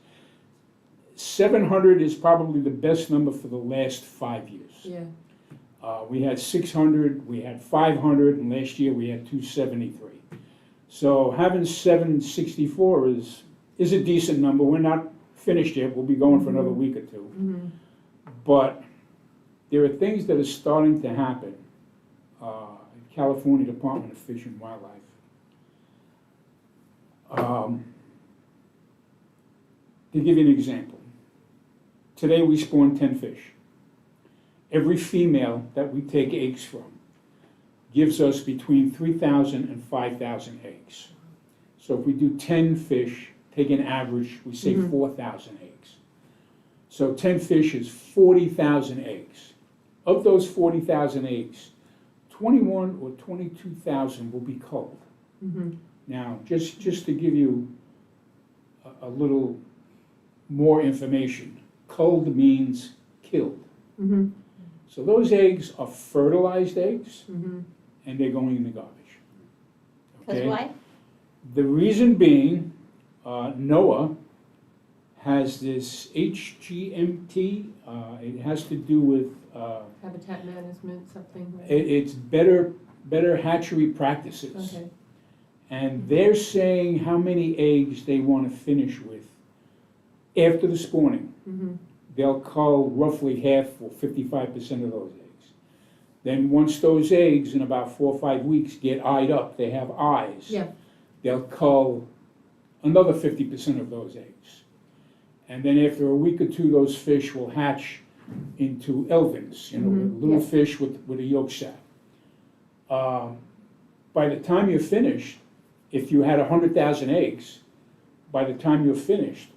700 is probably the best number for the last 5 years. Yeah. We had 600, we had 500, and last year we had 273. So having 764 is a decent number. We're not finished yet. We'll be going for another week or two. Mhm. But there are things that are starting to happen. California Department of Fish and Wildlife. To give you an example, today we spawned 10 fish. Every female that we take eggs from gives us between 3,000 and 5,000 eggs. So if we do 10 fish, take an average, we say 4,000 eggs. So 10 fish is 40,000 eggs. Of those 40,000 eggs, 21 or 22,000 will be culled. Mhm. Now, just to give you a little more information, culled means killed. Mhm. So those eggs are fertilized eggs, Mhm. and they're going in the garbage. Because Okay? why? The reason being, NOAA has this HGMT, it has to do with, Habitat management, something. right? it's better hatchery practices. Okay. And they're saying how many eggs they want to finish with after the spawning. Mhm. They'll cull roughly half or 55% of those eggs. Then once those eggs in about 4 or 5 weeks get eyed up, they have eyes. Yeah. They'll cull another 50% of those eggs. And then after a week or two, those fish will hatch into elvins, little yeah. fish with a yolk sac. By the time you're finished, if you had 100,000 eggs, by the time you're finished,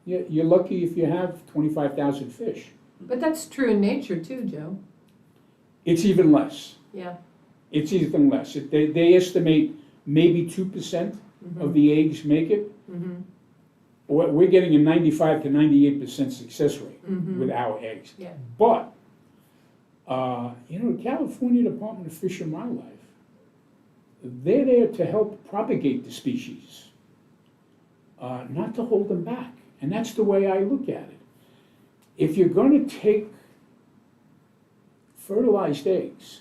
you're lucky if you have 25,000 fish. But that's true in nature too, Joe. It's even less. Yeah. It's even less. They estimate maybe 2% of the eggs make it, Mhm. we're getting a 95 to 98% success rate with our eggs. Yeah. But, the California Department of Fish and Wildlife, they're there to help propagate the species, not to hold them back. And that's the way I look at it. If you're going to take fertilized eggs,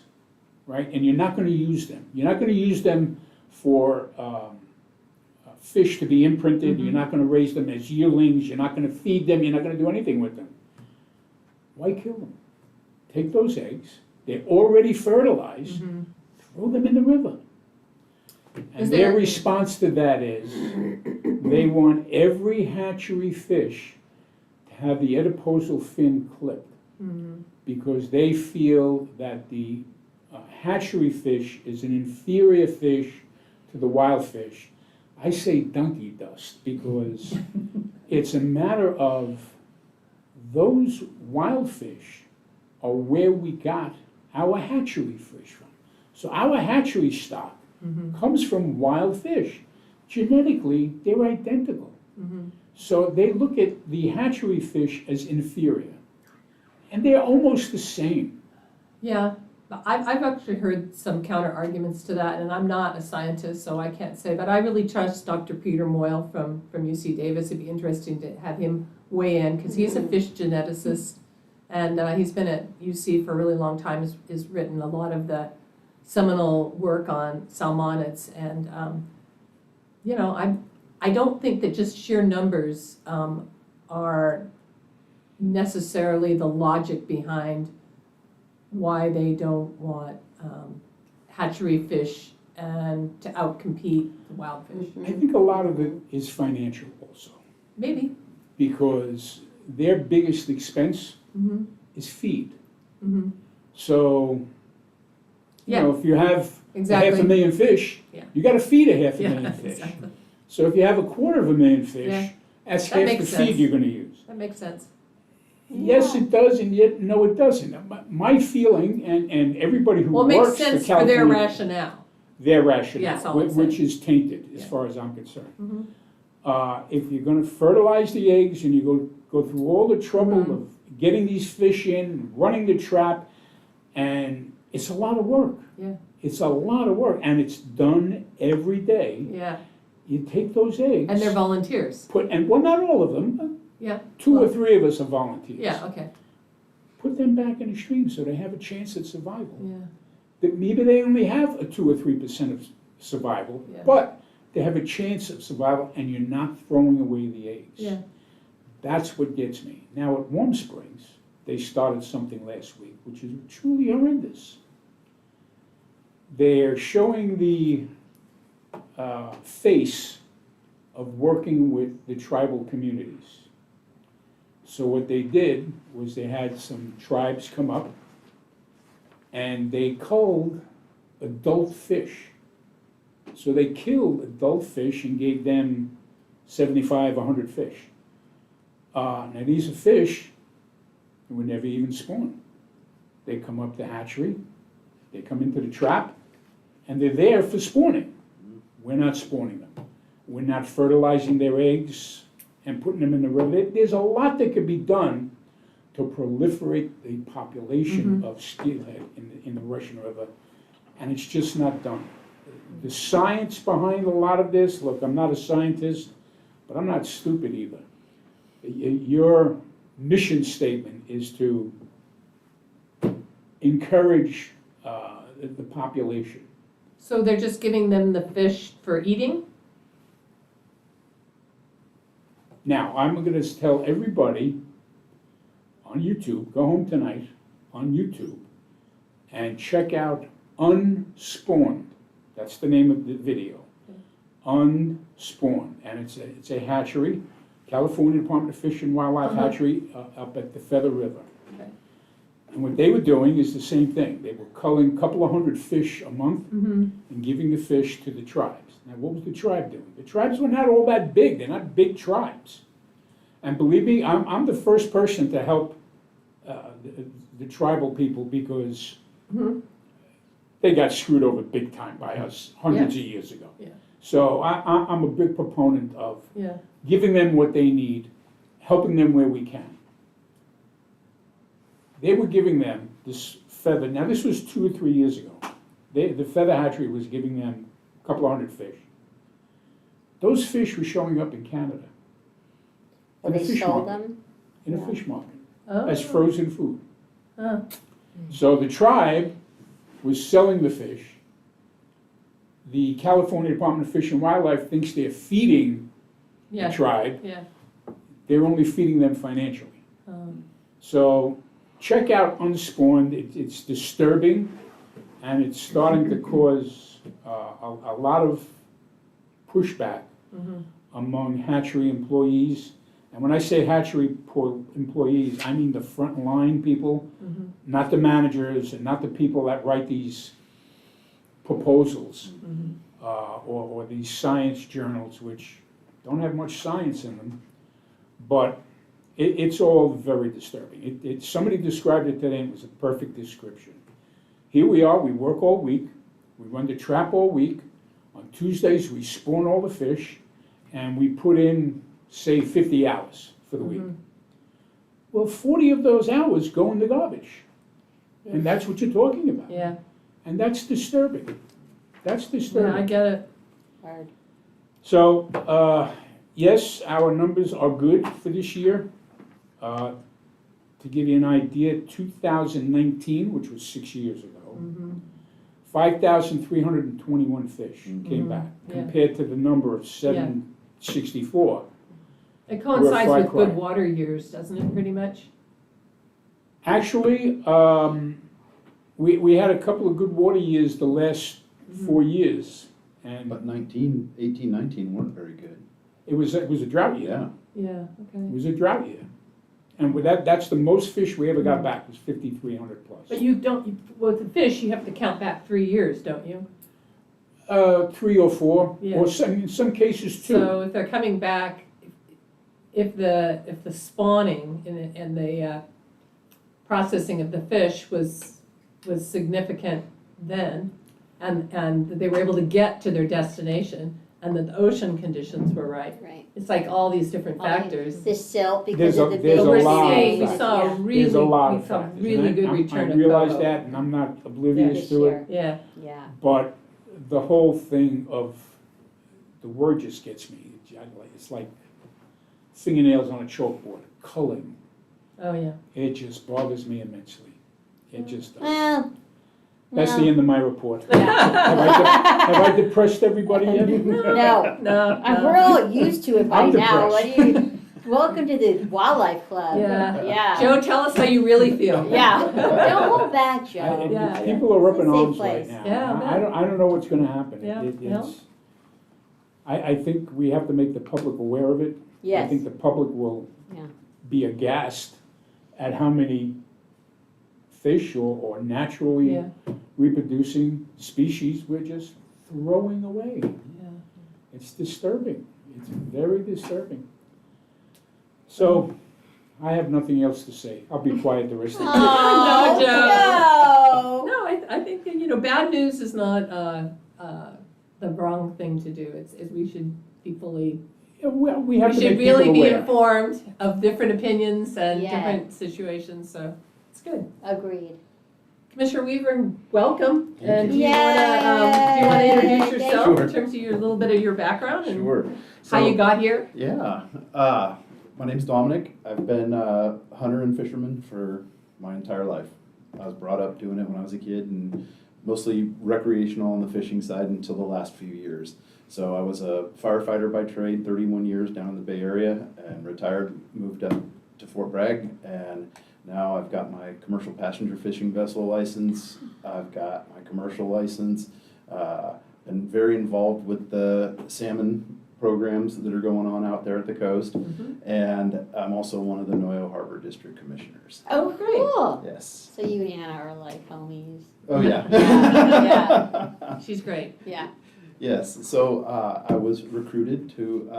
right, and you're not going to use them for fish to be imprinted, you're not going to raise them as yearlings, you're not going to feed them, you're not going to do anything with them, why kill them? Take those eggs, they're already fertilized, throw them in the river. And Is their there- response to that is, they want every hatchery fish to have the adiposal fin clipped, because they feel that the hatchery fish is an inferior fish to the wild fish. I say donkey dust, because it's a matter of those wild fish are where we got our hatchery fish from. So our hatchery stock comes from wild fish. Genetically, they're identical. So they look at the hatchery fish as inferior. And they're almost the same. Yeah, but I've actually heard some counter arguments to that, and I'm not a scientist, so I can't say, but I really trust Dr. Peter Moyle from UC Davis. It'd be interesting to have him weigh in, because he's a fish geneticist, and he's been at UC for a really long time, has written a lot of the seminal work on salmonids, and, I don't think that just sheer numbers are necessarily the logic behind why they don't want hatchery fish and to outcompete the wild fish. I think a lot of it is financial also, Maybe. because their biggest expense Mm-hmm. is feed. Mm-hmm. So, Yeah. if you have Exactly. 500,000 fish, Yeah. you gotta feed a 500,000 Yeah, fish. exactly. So if you have 250,000 Yeah. fish, that's That half the makes feed sense. you're gonna use. That makes sense. Yes, it does, and yet, no, it doesn't. My feeling, and everybody who Well, it works makes for sense for their California, rationale. their Yeah, rationale, that's all I'm which saying. is tainted, as Yeah. far as I'm concerned. Mhm. If you're gonna fertilize the eggs, and you go through all the trouble Mhm. of getting these fish in, running the trap, and it's a lot of work. Yeah. It's a lot of work, and it's done every day. Yeah, You take those eggs. and they're volunteers. Well, not all of them, Yeah, 2 or Well- 3 of us are volunteers. yeah, okay, Put them back in the stream so they have a chance at survival. yeah, That maybe they only have a 2 or 3% of survival, Yeah. but they have a chance of survival, and you're not throwing away the eggs. yeah. That's what gets me. Now, at Warm Springs, they started something last week, which is truly horrendous. They're showing the face of working with the tribal communities. So what they did was they had some tribes come up, and they culled adult fish. So they killed adult fish and gave them 75, 100 fish. Now these are fish that would never even spawn. They come up the hatchery, they come into the trap, and they're there for spawning. We're not spawning them. We're not fertilizing their eggs and putting them in the river. There's a lot that could be done to proliferate the population of steelhead in the Russian River, and it's just not done. The science behind a lot of this, look, I'm not a scientist, but I'm not stupid either. Your mission statement is to encourage the population. So they're just giving them the fish for eating? Now, I'm gonna tell everybody on YouTube, go home tonight, on YouTube, and check out Unspawned. That's the name of the video. Unspawned, and it's a hatchery, California Department of Fish and Wildlife hatchery up at the Feather River. Okay. And what they were doing is the same thing. They were culling a couple of hundred fish a month Mm-hmm. and giving the fish to the tribes. Now, what was the tribe doing? The tribes were not all that big. They're not big tribes. And believe me, I'm the first person to help the tribal people, because Mhm. they got screwed over big time by us hundreds of years ago. Yeah. So I'm a big proponent of Yeah, giving them what they need, helping them where we can. They were giving them this feather, now this was 2 or 3 years ago. The feather hatchery was giving them a couple of hundred fish. Those fish were showing up in Canada. Well, in a they fish sold market. them? In a Yeah. fish market, oh. as frozen food. Oh, So the tribe was selling the fish. The California Department of Fish and Wildlife thinks they're feeding the yeah, tribe. yeah. They're only feeding them financially. So check out Unspawned. It's disturbing, and it's starting to cause a lot of pushback Mhm. among hatchery employees. And when I say hatchery employees, I mean the front line people, Mhm. not the managers and not the people that write these proposals Mhm. or these science journals, which don't have much science in them. But it's all very disturbing. Somebody described it today, and it was a perfect description. Here we are, we work all week, we run the trap all week. On Tuesdays, we spawn all the fish, and we put in, say, 50 hours for the week. Mhm. Well, 40 of those hours go in the garbage. And that's what you're talking about. Yeah, And that's disturbing. That's yeah, I disturbing. get it. Hard. So, yes, our numbers are good for this year. To give you an idea, 2019, which was 6 years ago, Mhm. 5,321 fish came Mhm. back, Yeah. compared to the number of 764. It coincides far with good cry. water years, doesn't it, pretty much? Actually, we had a couple of good water years the last 4 years, and But 18, 19 weren't very good. it was a drought year. Yeah. Yeah, It okay. was a drought year. And with that's the most fish we ever got back, was 5,300 plus. But you don't, with the fish, you have to count back 3 years, don't you? 3 or 4, Yeah. or in some cases 2. So if they're coming back, if the spawning and the processing of the fish was significant then, and they were able to get to their destination, and that the ocean conditions were right. Right. It's like all these different All the- factors. The silt, because There's of the there's big a We're lot of seeing, we factors. saw Yeah. really, There's a lot we of saw factors. really And good I return of realize coho. that, and I'm not oblivious This to it, year. Yeah, Yeah. but the whole thing of, the word just gets me. It's like fingernails on a chalkboard, culling. oh, yeah. It just bothers me immensely. It just does. Well. That's the well, end of my report. Yeah. Have I depressed everybody yet? No, No, we're all used to it by I'm now. What depressed. do you, welcome to the wildlife club. Yeah. Yeah. Joe, tell us how you really feel. Yeah. Don't hold back, Joe. Yeah, People are up in It's a safe arms right place. now. Yeah, I don't know what's gonna happen. Yeah, It's, I think we have to make the public aware of it. I Yes. think the public will Yeah. be aghast at how many fish or naturally Yeah. reproducing species we're just throwing away. Yeah. It's disturbing. It's very disturbing. So, I have nothing else to say. I'll be quiet the rest of the day. Oh, No, Joe. no. No, I think, bad news is not the wrong thing to do. It's we should be fully, Yeah, well, we we have to should make people really be aware. informed of different opinions and Yeah. different situations, so it's good. Agreed. Commissioner Weaver, welcome. Thank And you. do you wanna introduce Yay. yourself Sure. in terms of your little bit of your background and Sure. how you So, got here? Yeah. My name's Dominic. I've been a hunter and fisherman for my entire life. I was brought up doing it when I was a kid, and mostly recreational on the fishing side until the last few years. So I was a firefighter by trade, 31 years down in the Bay Area, and retired, moved up to Fort Bragg, and now I've got my commercial passenger fishing vessel license. I've got my commercial license. Been very involved with the salmon programs that are going on out there at the coast. And I'm also one of the Noyo Harbor District Commissioners. Oh, great. cool. Yes. So you and Anna are like homies. Oh, yeah. Yeah, She's great. Yeah. Yes, so I was recruited to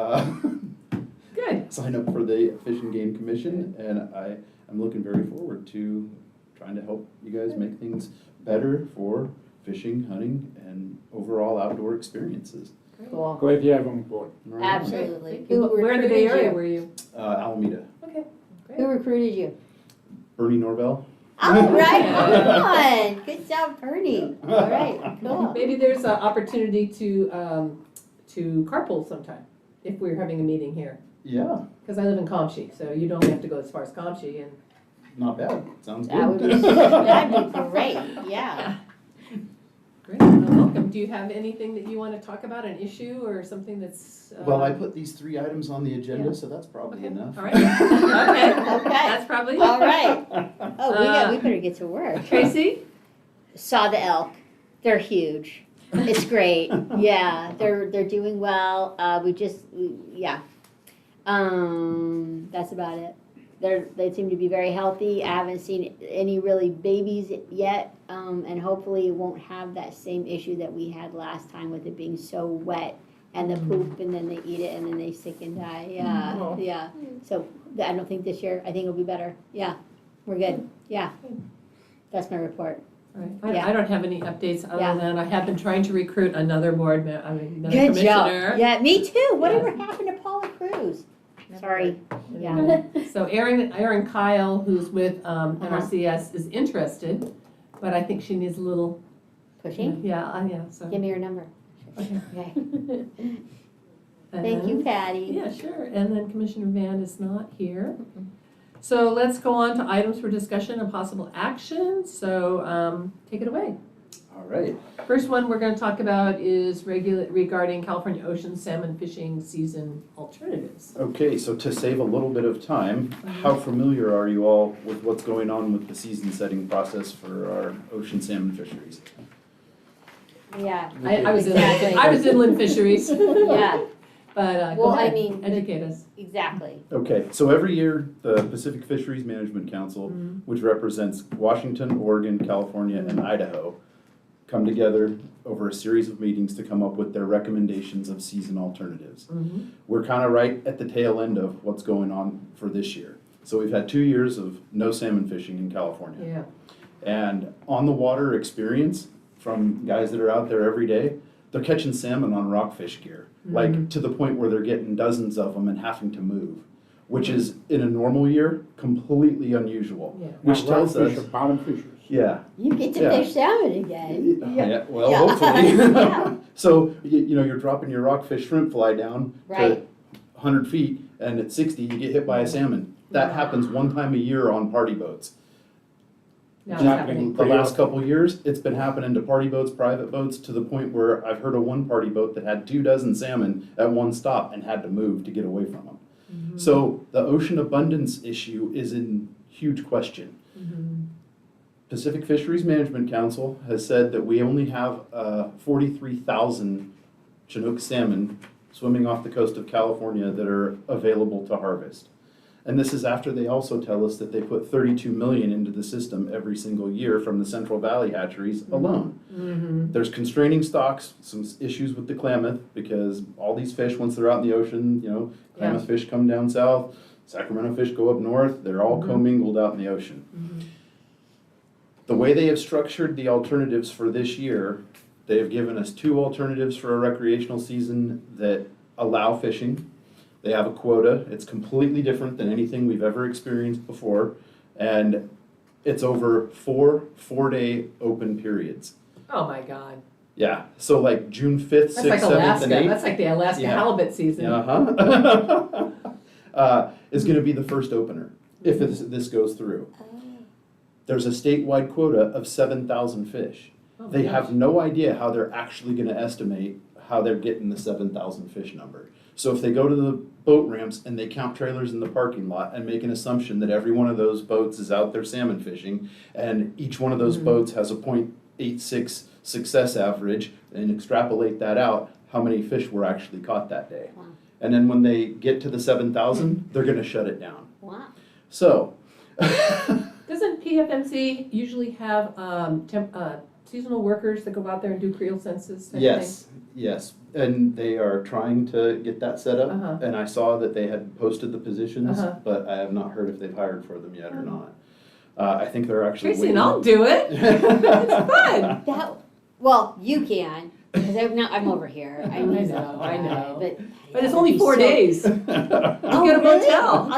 Good. sign up for the Fish and Game Commission, and I'm looking very forward to trying to help you guys make things better for fishing, hunting, and overall outdoor experiences. Cool. Glad you have them on board. Absolutely. Great. Who Where in the Bay recruited Area you? were you? Alameda. Okay, Who recruited you? Bernie Norvell. All right, on. Good job, Bernie. All right, cool. Maybe there's an opportunity to carpool sometime, if we're having a meeting here. Yeah, Because I live in Comshy, so you don't have to go as far as Comshy, and not bad. Sounds good. That would be, that'd be great, yeah. great, well, welcome. Do you have anything that you want to talk about, an issue or something that's? Well, I put these 3 items on the agenda, Yeah. so that's probably Okay, enough. all right, okay, Okay. that's probably it. All right. Oh, we better get to work. Tracy? Saw the elk. They're huge. It's great. Yeah, they're doing well. Yeah. That's about it. They seem to be very healthy. I haven't seen any really babies yet, and hopefully it won't have that same issue that we had last time with it being so wet and the poop, and then they eat it and then they sick and die. Yeah, Oh. yeah. So I don't think this year. I think it'll be better. Yeah, we're good. Yeah, that's my report. Right. Yeah. I don't have any updates Yeah. other than I have been trying to recruit another another Good job. commissioner. Yeah, me too. Whatever happened to Paula Cruz? Sorry. Yeah. So Erin Kyle, who's with NRCS, is interested, but I think she needs a little. Pushing. Yeah, so. Give me your number. Okay. Okay. And Thank you, then- Patty. Yeah, sure. And then Commissioner Van is not here. So let's go on to items for discussion and possible action. So take it away. All right. First one we're going to talk about is regarding California ocean salmon fishing season alternatives. Okay, so to save a little bit of time, how familiar are you all with what's going on with the season setting process for our ocean salmon fisheries? Yeah, I was Exactly. I was inland fisheries, yeah, but go Well, I ahead, mean, educate us. exactly. Okay, so every year, the Pacific Fisheries Management Council, which represents Washington, Oregon, California, and Idaho, come together over a series of meetings to come up with their recommendations of season alternatives. We're kind of right at the tail end of what's going on for this year. So we've had 2 years of no salmon fishing in California. Yeah. And on the water experience from guys that are out there every day, they're catching salmon on rockfish gear, like to the point where they're getting dozens of them and having to move, which is in a normal year completely unusual. Yeah. Which tells Rockfish us, are bottom fishers. yeah, You get to Yeah. fish salmon again. yeah, well, Yeah. hopefully. Yeah. So you know you're dropping your rockfish shrimp fly down Right. to 100 feet, and at 60 you get hit by a salmon. That happens one time a year on party boats. Now it's Not happening. The last couple of years, it's been happening to party boats, private boats, to the point where I've heard of one party boat that had 24 salmon at one stop and had to move to get away from them. So the ocean abundance issue is in huge question. Pacific Fisheries Management Council has said that we only have 43,000 Chinook salmon swimming off the coast of California that are available to harvest. And this is after they also tell us that they put 32 million into the system every single year from the Central Valley hatcheries alone. There's constraining stocks, some issues with the Klamath, because all these fish, once they're out in the ocean, you know, Klamath fish come down south, Sacramento fish go up north, they're all commingled out in the ocean. The way they have structured the alternatives for this year, they have given us 2 alternatives for a recreational season that allow fishing. They have a quota. It's completely different than anything we've ever experienced before. And it's over 4 4-day open periods. Oh my God. Yeah, so like June 5th, That's 6th, like 7th, Alaska. and 8th. That's like the Alaska Yeah. halibut season. Is going to be the first opener if this goes through. There's a statewide quota of 7,000 fish. Oh my They gosh. have no idea how they're actually going to estimate how they're getting the 7,000 fish number. So if they go to the boat ramps and they count trailers in the parking lot and make an assumption that every one of those boats is out there salmon fishing, and each one of those boats has a 0.86 success average, and extrapolate that out, how many fish were actually caught that day. Wow. And then when they get to the 7,000, they're going to shut it down. Wow. So, Doesn't PFMC usually have seasonal workers that go out there and do creel census type yes, yes, and they are trying to get that set up. Uh-huh. And I saw that they had posted the positions, Uh-huh. but I have not heard if they've hired for them yet or not. I think they're actually Tracy, waiting. and I'll do it. It's fun. Well, you can. Because I'm over here. I know. But it's yeah, only it'd be 4 so- days. You Oh, get a really? motel.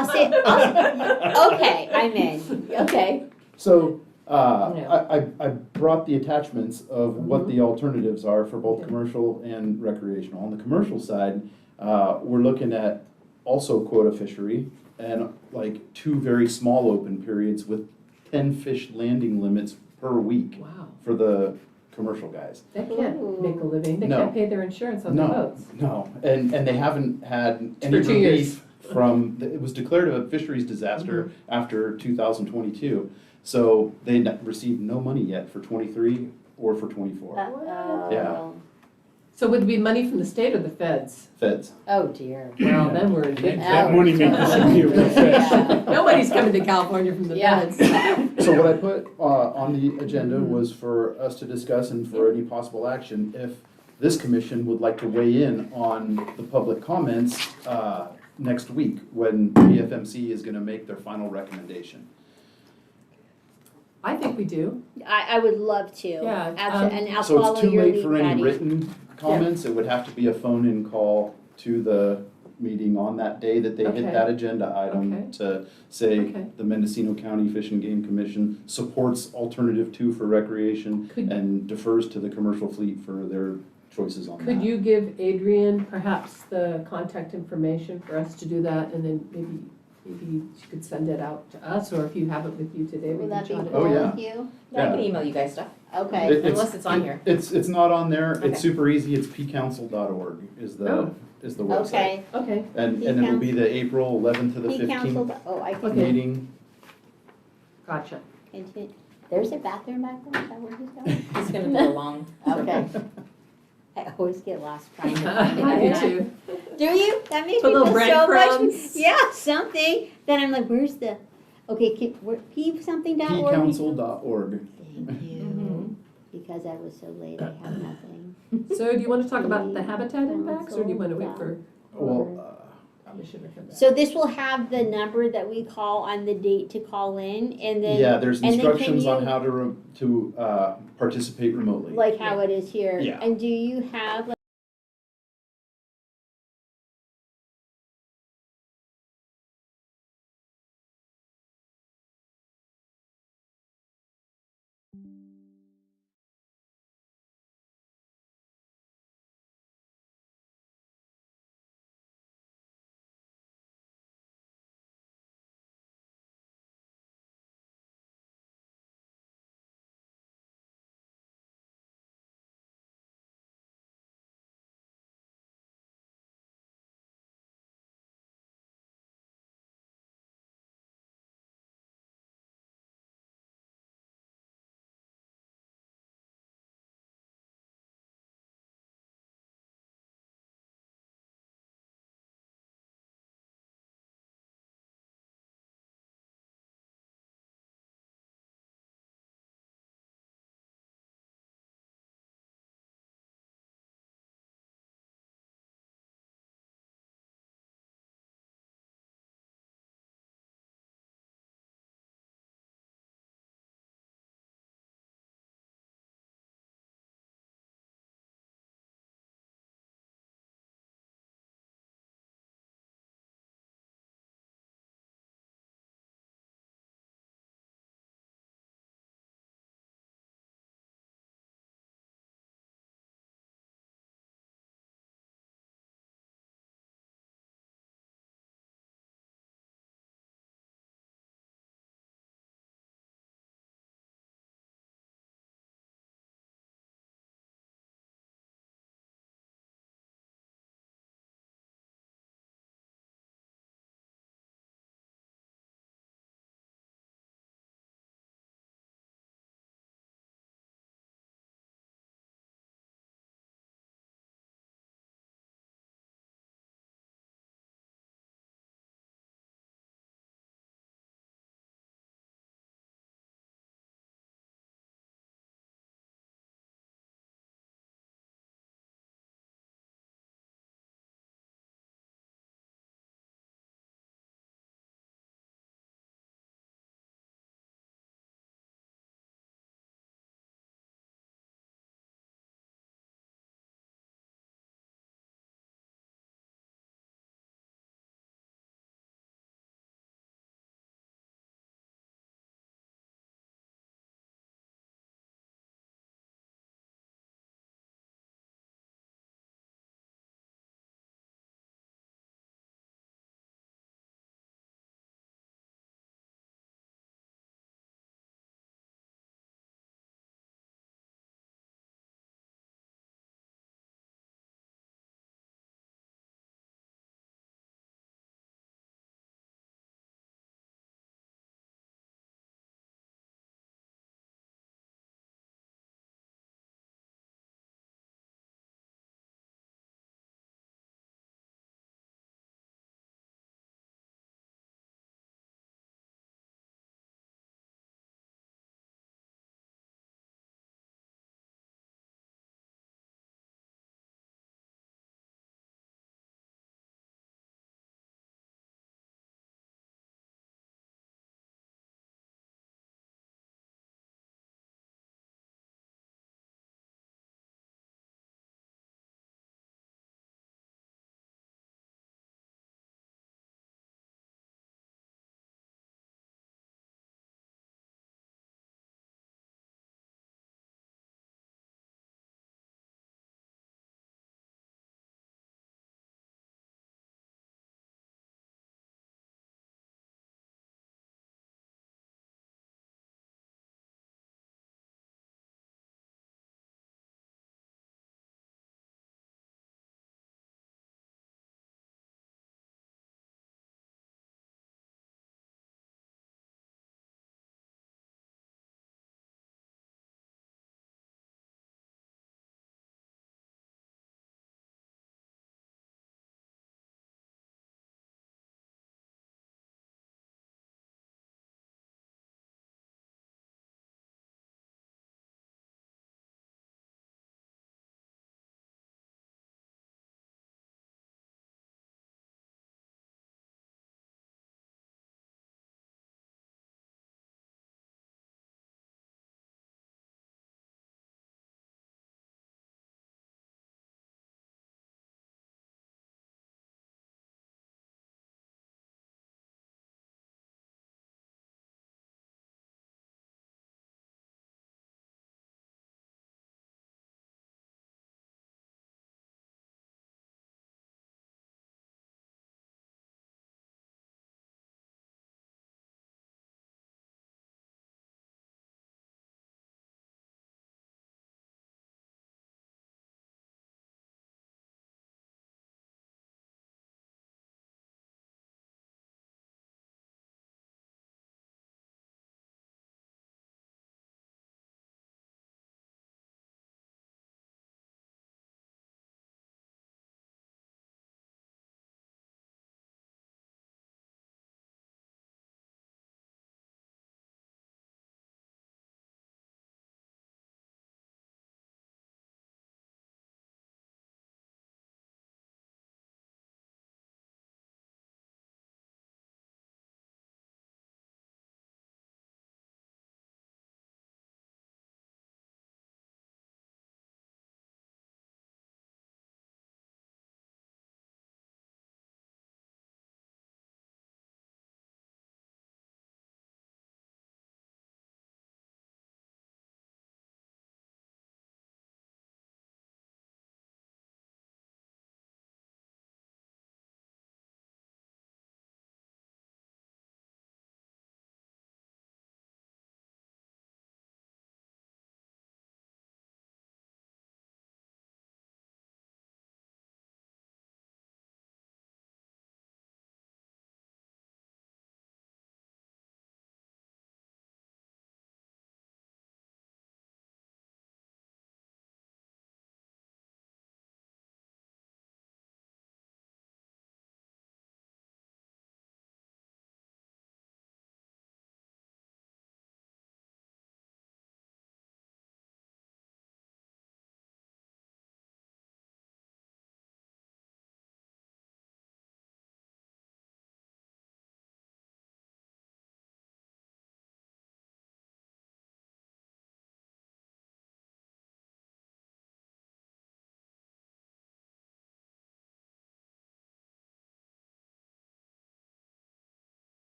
Okay, I'm in. Okay. So, Yeah. I brought the attachments of what Mhm. the alternatives are for both Okay. commercial and recreational. On the commercial side, we're looking at also quota fishery and like 2 very small open periods with 10 fish landing limits per week Wow, for the commercial guys. they can't make a living, they No. can't pay their insurance on their No, boats. no, and they haven't had any For 2 years. relief from, it was declared a fisheries disaster after 2022. So they received no money yet for 23 or for 24. Yeah. So would it be money from the state or the feds? Feds. Oh, dear. Well, then we're in big That trouble. money may disappear real fast. Yeah. Nobody's coming to California from the Yeah. feds. So what I put on the agenda was for us to discuss and for any possible action if this commission would like to weigh in on the public comments next week when PFMC is going to make their final recommendation. I think we do. I would love to. Yeah, Absolutely, and I'll So follow it's too your late lead, for any Patty. written comments, it would have to be a phone-in call to the meeting on that day that they Okay. hit that agenda item Okay. to say Okay. the Mendocino County Fish and Game Commission supports alternative 2 for recreation Could- and defers to the commercial fleet for their choices on that. Could you give Adrian perhaps the contact information for us to do that, and then maybe she could send it out to us, or if you have it with you today, we Will can that be jot it. cool Oh, yeah. with you? Yeah, I can email you guys stuff, Okay. unless it's on here. It's not on there, Okay. it's super easy, it's pcouncil.org is Oh. the website. Okay. Okay, And it will be the April 11th to the P council, 15th oh, I can, Okay. meeting. gotcha. there's a bathroom back there, is that where he's going? It's gonna go long. Okay. I always get lost trying to find it. I do too. Do you? That makes Put me little feel so much. breadcrumbs. Yeah, something. Then I'm like, where's the, okay, P something dot org? pcouncil.org. Thank you. Mhm. Because I was so late, I have nothing. So do you want to talk about the habitat impacts, or do you want to wait for Well, Commissioner to come back? So this will have the number that we call on the date to call in, and then, yeah, there's and then can instructions on you- how to participate remotely. like how it is here. Yeah. And do you have,